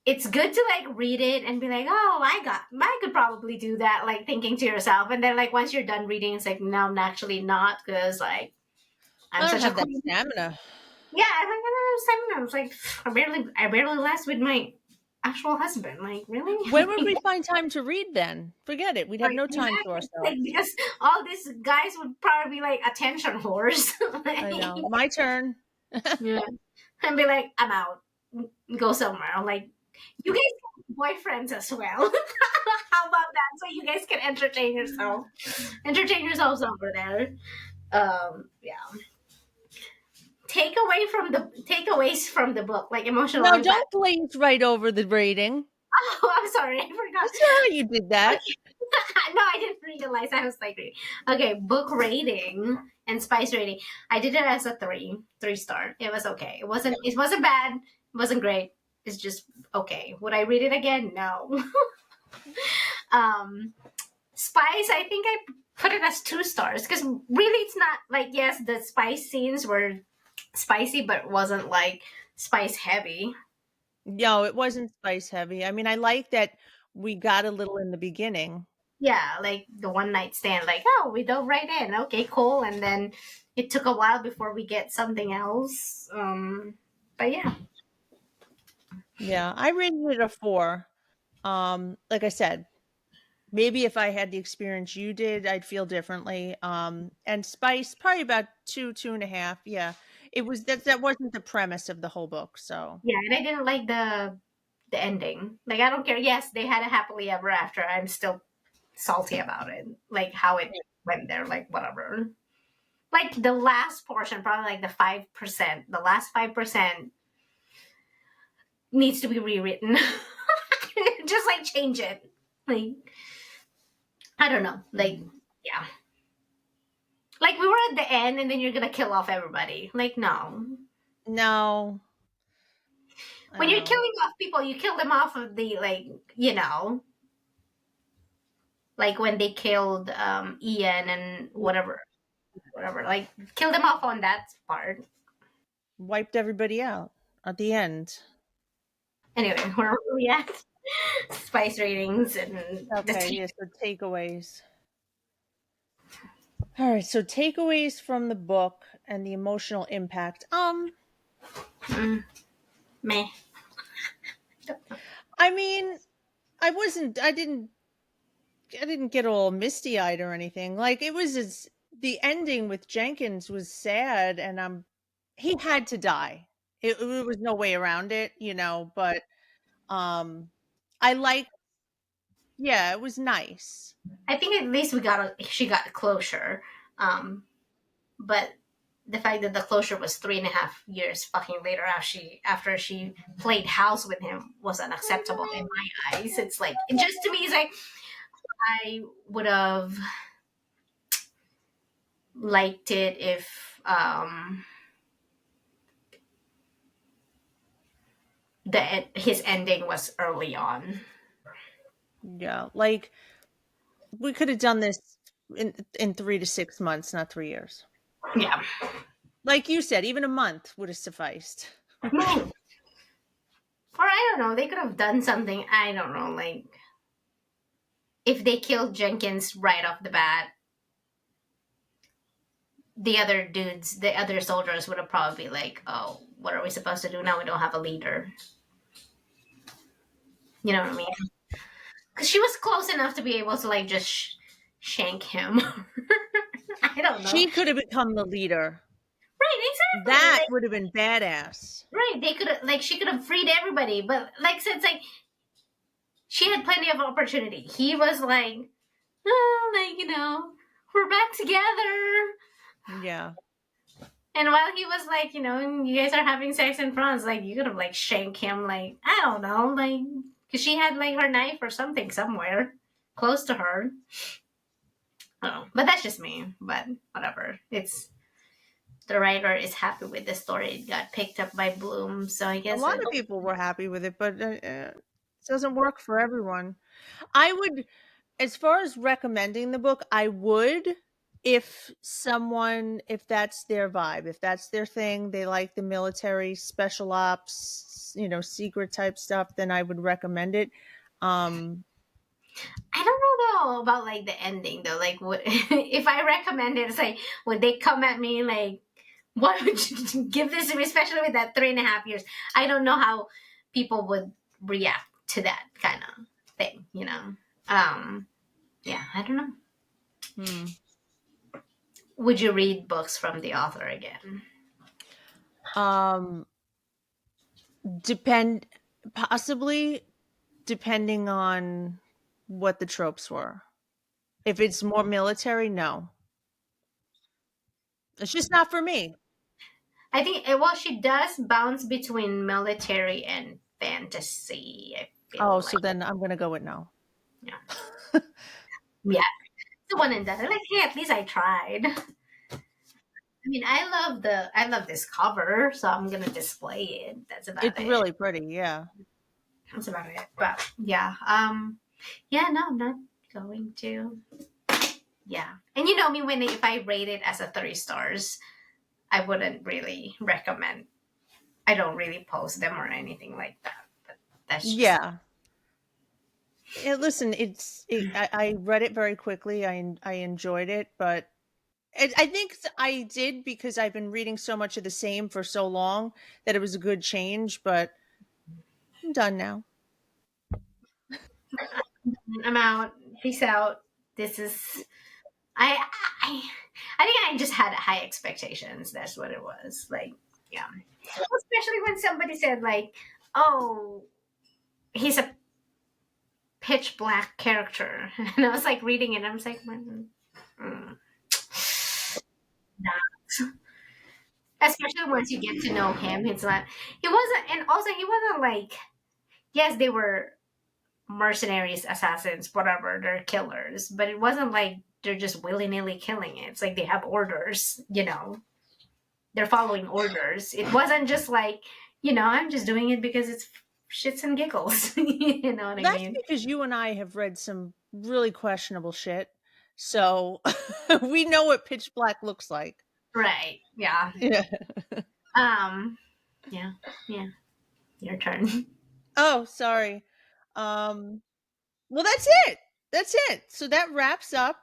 it's good to like read it and be like, oh, I could probably do that, like thinking to yourself, and then like once you're done reading, it's like, no, naturally not, because like I'm I don't such a have that queen. stamina. Yeah, I think I don't know, 7 months. Like, I barely last with my actual husband. Like, really? When would we find time to read then? Forget it. We'd have Like, no time to exactly. Like, ourselves. because all these guys would probably be like attention whores. I Like, know. My turn. yeah. And be like, I'm out. Go somewhere. I'm like, you guys have boyfriends as well. How about that? So you guys can entertain yourselves over there. Yeah. Takeaways from the book, like emotional No, impact. don't glaze right over the rating. Oh, I'm sorry, I I forgot. saw how you did that. Okay. No, I didn't realize I was like, okay, book rating and spice rating. I did it as a three star. It was okay. It wasn't bad. It wasn't great. It's just okay. Would I read it again? No. um, spice, I think I put it as 2 stars because really it's not like, yes, the spice scenes were spicy, but it wasn't like spice heavy. No, it wasn't spice heavy. I mean, I like that we got a little in the beginning. Yeah, like the one night stand, like, oh, we dove right in. Okay, cool. And then it took a while before we get something else. But yeah. Yeah, I rated it a 4. Like I said, maybe if I had the experience you did, I'd feel differently. And spice, probably about 2, 2.5. Yeah, it was that wasn't the premise of the whole book. So Yeah, and I didn't like the ending. Like, I don't care. Yes, they had a happily ever after. I'm still salty about it. Like how it went there, like whatever. Like the last portion, probably like the 5%. The last 5% needs to be rewritten. Just like change it. Like, I don't know. Like, yeah. Like, we were at the end and then you're gonna kill off everybody. Like, no. no, I When don't you're know. killing off people, you kill them off of the, like, like when they killed Ian and whatever. Like, kill them off on that part. Wiped everybody out at the end. Anyway, where were we at? Spice ratings and the Okay, tea. yeah. So takeaways. All right, so takeaways from the book and the emotional impact. Mm, meh. I mean, I didn't get all misty eyed or anything. Like the ending with Jenkins was sad, and he had to die. It was no way around it, But um, I like, yeah, it was nice. I think at least she got closure. But the fact that the closure was 3.5 years fucking later after she played house with him was unacceptable in my eyes. It's like, it just, to me, it's like, I would have liked it if his ending was early on. Yeah, like we could have done this in 3 to 6 months, not 3 years. Yeah. Like you said, even a month would have sufficed. Or I don't know, they could have done something, I don't know, like if they killed Jenkins right off the bat, the other dudes, the other soldiers would have probably been like, oh, what are we supposed to do now? We don't have a leader. You know what I mean? Because she was close enough to be able to like just shank him. I don't know. She could have become the leader. Right, exactly. That Like, would have been badass. right, they could have, like, she could have freed everybody, but like I said, it's like she had plenty of opportunity. He was like, oh, like, we're back together. Yeah. And while he was like, you guys are having sex in France, like, you could have like shanked him, like, I don't know, like, because she had like her knife or something somewhere close to her. Oh, but that's just me. But whatever. It's the writer is happy with the story. It got picked up by Bloom, so I A guess lot of people were happy with it, but it doesn't work for everyone. I would, as far as recommending the book, I would, if someone, if that's their vibe, if that's their thing, they like the military special ops, secret type stuff, then I would recommend it. I don't know though about like the ending though. Like, what if I recommend it? It's like, would they come at me like, why would you give this to me, especially with that 3.5 years? I don't know how people would react to that kind of thing. Yeah, I don't know. Hmm. Would you read books from the author again? Um, depend possibly depending on what the tropes were. If it's more military, no. It's just not for me. I think, well, she does bounce between military and fantasy. I Oh, feel so like, then I'm gonna go with no. yeah, yeah, the one and done. Like, hey, at least I tried. I mean, I love this cover, so I'm gonna display it. That's about It's it. really pretty, yeah. That's about it. But yeah, yeah, no, I'm not going to. Yeah, and you know me, when if I rate it as a 3 stars, I wouldn't really recommend. I don't really post them or anything like that. But that's just Yeah. Listen, I read it very quickly. I enjoyed it, but I think I did because I've been reading so much of the same for so long that it was a good change. But I'm done now. I'm out. Peace out. This is I I I think I just had high expectations. That's what it was. Like, yeah. Especially when somebody said like, "Oh, he's a pitch black character," and I was like reading it, and I was like, mm, nah. Especially once you get to know him, it's not. He wasn't, and also he wasn't like. Yes, they were mercenaries, assassins, whatever. They're killers, but it wasn't like they're just willy nilly killing it. It's like they have orders. They're following orders. It wasn't just like, I'm just doing it because it's shits and giggles. You know what I That's mean? because you and I have read some really questionable shit, so we know what pitch black looks like. Right. Yeah. Yeah. Um. Yeah. Yeah. Your turn. Oh, sorry. Um, well, that's it. That's it. So that wraps up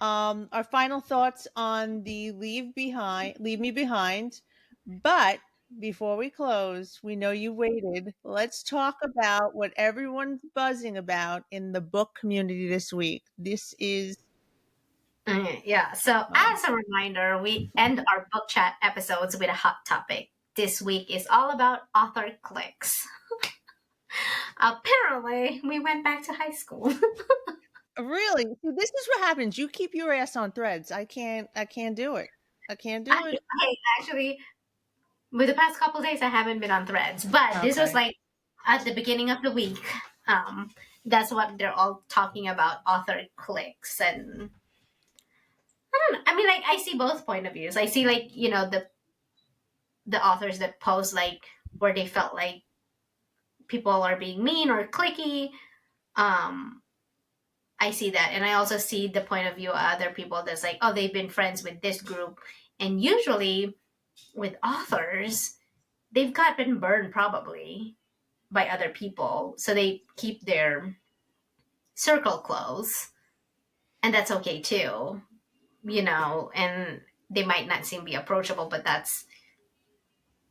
our final thoughts on the leave me behind. But before we close, we know you waited. Let's talk about what everyone's buzzing about in the book community this week. This is Yeah. So, um, as a reminder, we end our book chat episodes with a hot topic. This week is all about author clicks. Apparently, we went back to high school. really. See, this is what happens. You keep your ass on threads. I can't do it. I can't I, do it. I actually, with the past couple days, I haven't been on Threads, but this was Okay. like at the beginning of the week. Um, that's what they're all talking about, author clicks. And I don't know. I mean, like, I see both point of views. I see, like, the authors that post like where they felt like people are being mean or clicky. Um, I see that, and I also see the point of view of other people that's like, oh, they've been friends with this group, and usually with authors, they've gotten burned probably by other people, so they keep their circle close, and that's okay too, and they might not seem to be approachable, but that's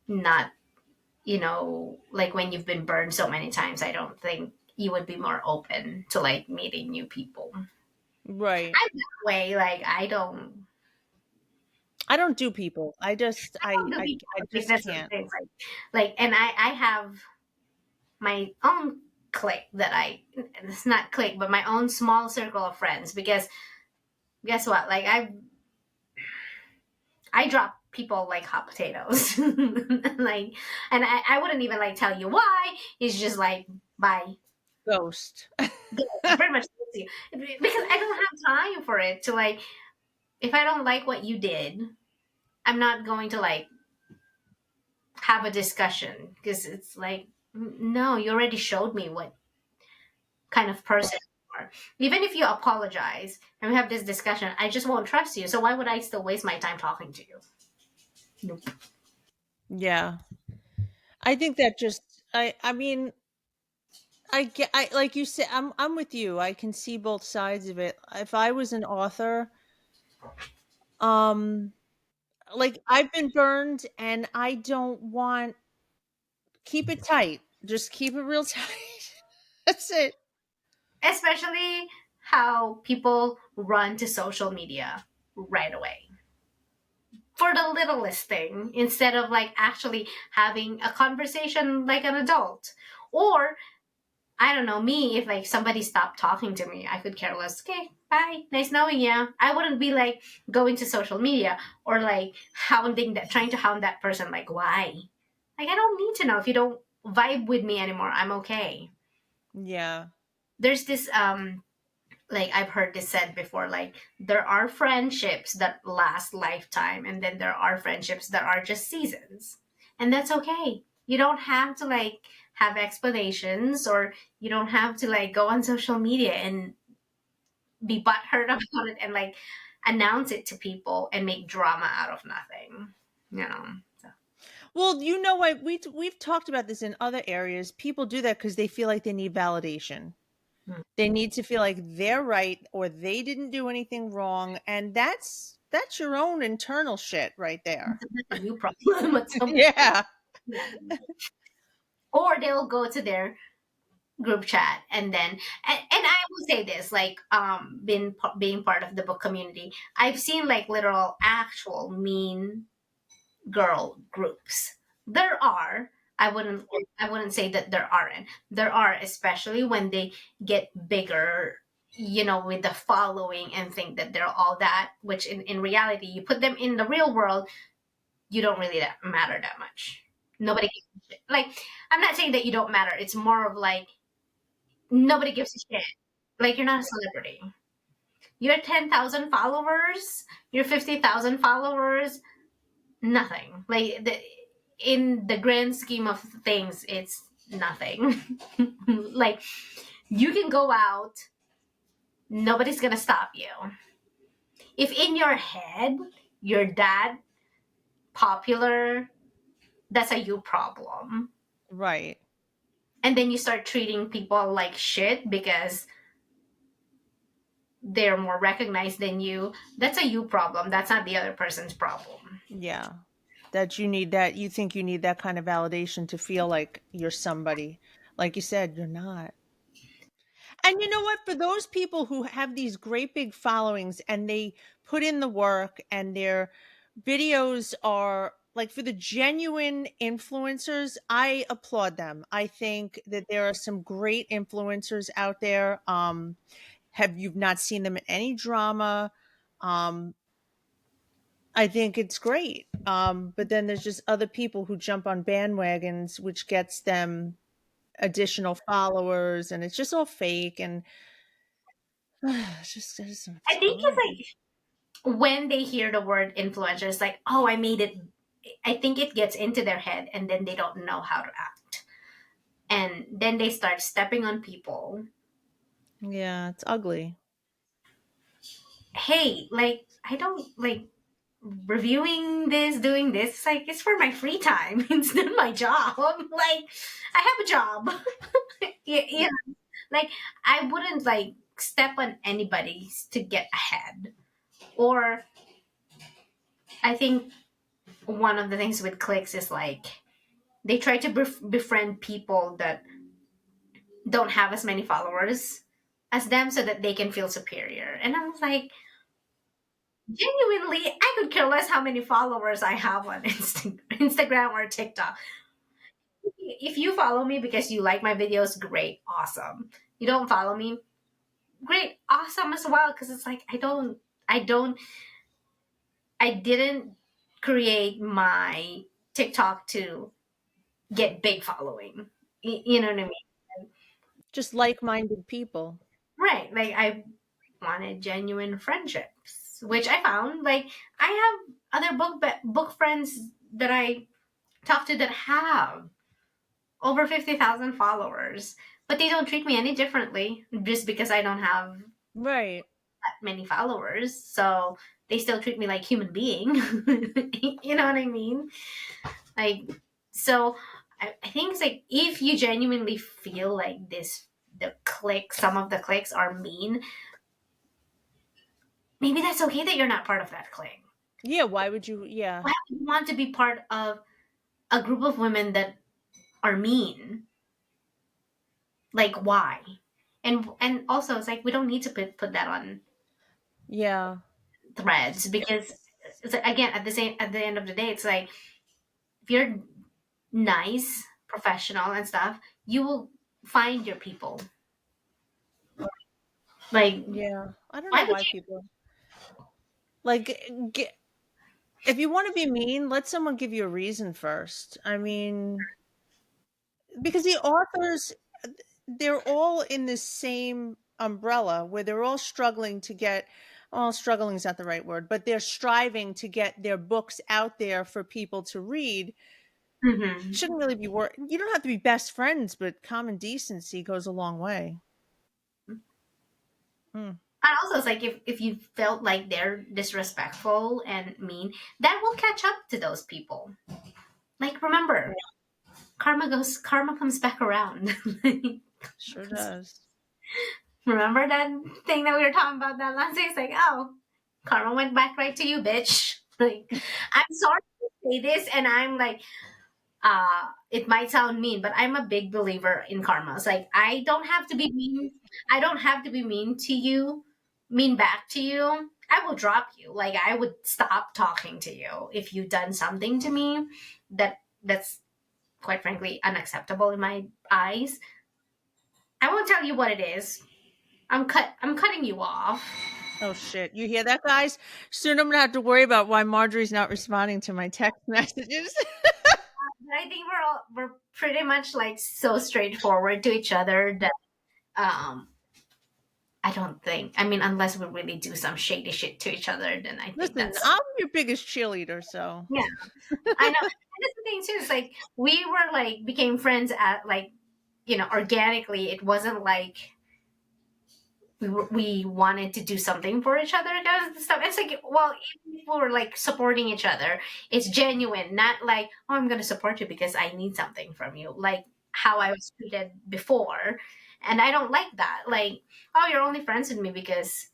not, like when you've been burned so many times, I don't think you would be more open to like meeting new people. I'm Right. that way, like I don't do people. I don't do people. I Like just that's the can't. thing. Like, and I have my own clique that it's not clique, but my own small circle of friends because guess what? Like I drop people like hot potatoes. Like, and I wouldn't even like tell you why. It's just like bye. Ghost. Pretty much because I don't have time for it to like if I don't like what you did, I'm not going to like have a discussion because it's like no, you already showed me what kind of person you are. Even if you apologize and we have this discussion, I just won't trust you. So why would I still waste my time talking to you? Nope. Yeah. I think that just I mean, I like you said, I'm with you. I can see both sides of it. If I was an author, um like I've been burned and I don't want keep it tight. Just keep it real tight. That's it. Especially how people run to social media right away for the littlest thing instead of like actually having a conversation like an adult. Or I don't know, me, if like somebody stopped talking to me, I could care less. Okay, bye. Nice knowing you. I wouldn't be like going to social media or like trying to hound that person. Like, why? Like, I don't need to know if you don't vibe with me anymore. I'm okay. Yeah. There's this, like, I've heard this said before, like, there are friendships that last lifetime, and then there are friendships that are just seasons. And that's okay. You don't have to like have explanations or you don't have to like go on social media and be butthurt about it and like announce it to people and make drama out of nothing. You know. So. Well, you know what? We've talked about this in other areas. People do that because they feel like they need validation. They need to feel like they're right or they didn't do anything wrong, and that's your own internal shit right there. That's a you problem at some point. Yeah. Or they'll go to their group chat and then and I will say this like being part of the book community, I've seen like literal actual mean girl groups. There are. I wouldn't say that there aren't. There are, especially when they get bigger, with the following and think that they're all that, which in reality, you put them in the real world, you don't really matter that much. Nobody gives a shit. Like, I'm not saying that you don't matter. It's more of like nobody gives a shit. Like, you're not a celebrity. You're 10,000 followers, you're 50,000 followers, nothing. Like, in the grand scheme of things, it's nothing. Like, you can go out, nobody's gonna stop you. If in your head you're that popular, that's a you problem. Right. And then you start treating people like shit because they're more recognized than you, that's a you problem. That's not the other person's problem. Yeah. That you think you need that kind of validation to feel like you're somebody. Like you said, you're not. And you know what? For those people who have these great big followings and they put in the work and their videos are like for the genuine influencers, I applaud them. I think that there are some great influencers out there. Have you not seen them in any drama? Um, I think it's great. But then there's just other people who jump on bandwagons, which gets them additional followers, and it's just all fake. And I just don't know if I it's think fun. it's like when they hear the word influencer, it's like, oh, I made it. I think it gets into their head, and then they don't know how to act, and then they start stepping on people. Yeah, it's ugly. Hey, like I don't like reviewing this, doing this. Like it's for my free time. It's not my job. Like I have a job. Yeah, like I wouldn't like step on anybody's to get ahead. Or I think one of the things with clicks is like they try to befriend people that don't have as many followers as them so that they can feel superior. And I'm like, genuinely, I could care less how many followers I have on Instagram or TikTok. If you follow me because you like my videos, great, awesome. You don't follow me, great, awesome as well. Because it's like I didn't create my TikTok to get big following. You know what I mean? Just like-minded people. Right. Like I wanted genuine friendships, which I found. Like I have other book friends that I talk to that have over 50,000 followers, but they don't treat me any differently just because I don't have Right. that many followers. So they still treat me like human being. You know what I mean? Like, so I think it's like if you genuinely feel like some of the clicks are mean, maybe that's okay that you're not part of that clique. Yeah, why would you? Yeah. Why would you want to be part of a group of women that are mean? Like, why? And also, it's like we don't need to put that on Yeah. threads because it's like, again at the end of the day, it's like if you're nice, professional, and stuff, you will find your people. Like, Yeah. I don't know why would why you? people like get, if you want to be mean, let someone give you a reason first. I mean, because the authors, they're all in this same umbrella where they're all struggling to get, well, struggling is not the right word, but they're striving to get their books out there for people to read. Mm-hmm. Shouldn't really be you don't have to be best friends, but common decency goes a long way. Hmm. And also, it's like if you felt like they're disrespectful and mean, that will catch up to those people. Like, remember, karma comes back around. Sure does. Remember that thing that we were talking about that last day? It's like, oh, karma went back right to you, bitch. Like, I'm sorry to say this, and I'm like, it might sound mean, but I'm a big believer in karma. It's like I don't have to be mean. I don't have to be mean to you, mean back to you. I will drop you. Like I would stop talking to you if you've done something to me that's quite frankly unacceptable in my eyes. I won't tell you what it is. I'm cutting you off. Oh shit! You hear that, guys? Soon I'm gonna have to worry about why Marjorie's not responding to my text messages. But I think we're pretty much like so straightforward to each other that um I don't think. I mean, unless we really do some shady shit to each other, then I think Listen, that's I'm your biggest cheerleader, so yeah. I know. And that's the thing too. It's like we were like became friends at like organically. It wasn't like we wanted to do something for each other. That was the stuff. It's like well, even if we were like supporting each other, it's genuine, not like oh, I'm gonna support you because I need something from you. Like how I was treated before, and I don't like that. Like oh, you're only friends with me because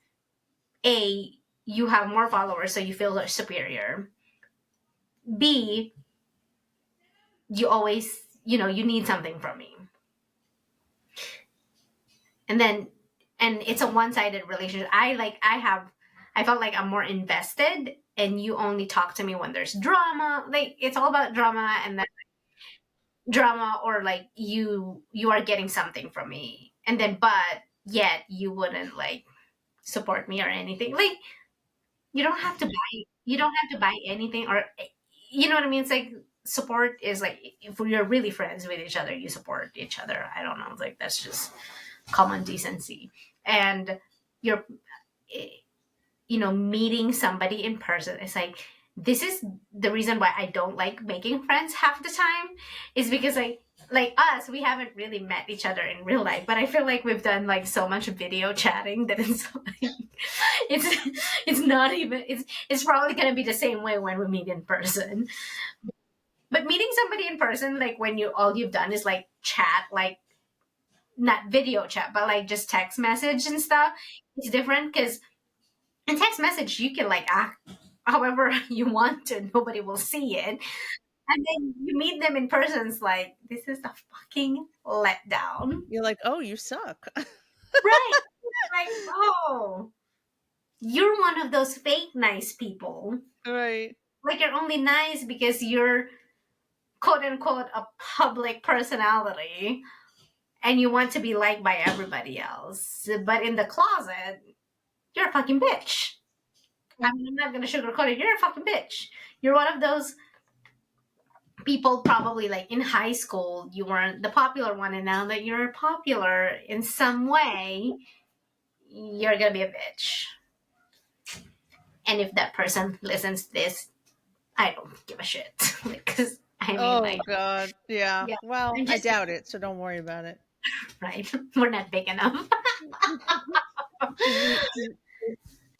A, you have more followers, so you feel superior. B, you always, you need something from me. And then, and it's a one sided relationship. I felt like I'm more invested, and you only talk to me when there's drama. Like, it's all about drama, and then drama, or like you are getting something from me. And then, but yet you wouldn't like support me or anything. Like, you don't have to buy you don't have to buy anything, or you know what I mean. It's like support is like, if you're really friends with each other, you support each other. I don't know, like that's just common decency. And you're, meeting somebody in person, it's like, this is the reason why I don't like making friends half the time, is because like us, we haven't really met each other in real life, but I feel like we've done like so much video chatting that it's like, it's not even, it's probably going to be the same way when we meet in person. But meeting somebody in person, like when you all you've done is like chat, like not video chat, but like just text message and stuff, it's different because in text message you can like act however you want to, nobody will see it. And then you meet them in person, it's like, this is a fucking letdown. You're like, oh, you suck. Right. Like, oh, you're one of those fake nice people. Right. Like, you're only nice because you're quote unquote a public personality and you want to be liked by everybody else. But in the closet, you're a fucking bitch. I mean, I'm not gonna sugarcoat it. You're a fucking bitch. You're one of those people, probably like in high school, you weren't the popular one, and now that you're popular in some way, you're gonna be a bitch. And if that person listens to this, I don't give a shit. Because I mean, Oh like, God. Yeah. yeah, Well, I'm I just doubt it, so don't worry about it. right. We're not big enough.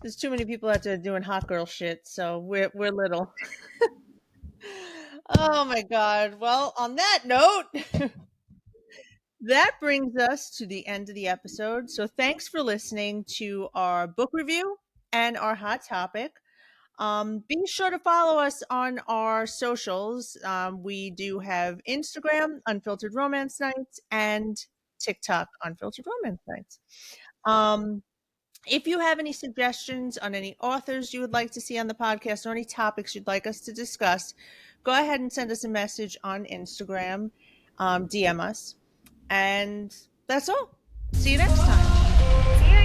There's too many people out there doing hot girl shit, so we're little. Oh my God. Well, on that note, that brings us to the end of the episode. So thanks for listening to our book review and our hot topic. Be sure to follow us on our socials. We do have Instagram, Unfiltered Romance Nights, and TikTok, Unfiltered Romance Nights. Um, if you have any suggestions on any authors you would like to see on the podcast or any topics you'd like us to discuss, go ahead and send us a message on Instagram, DM us. And that's all. See you next time. See you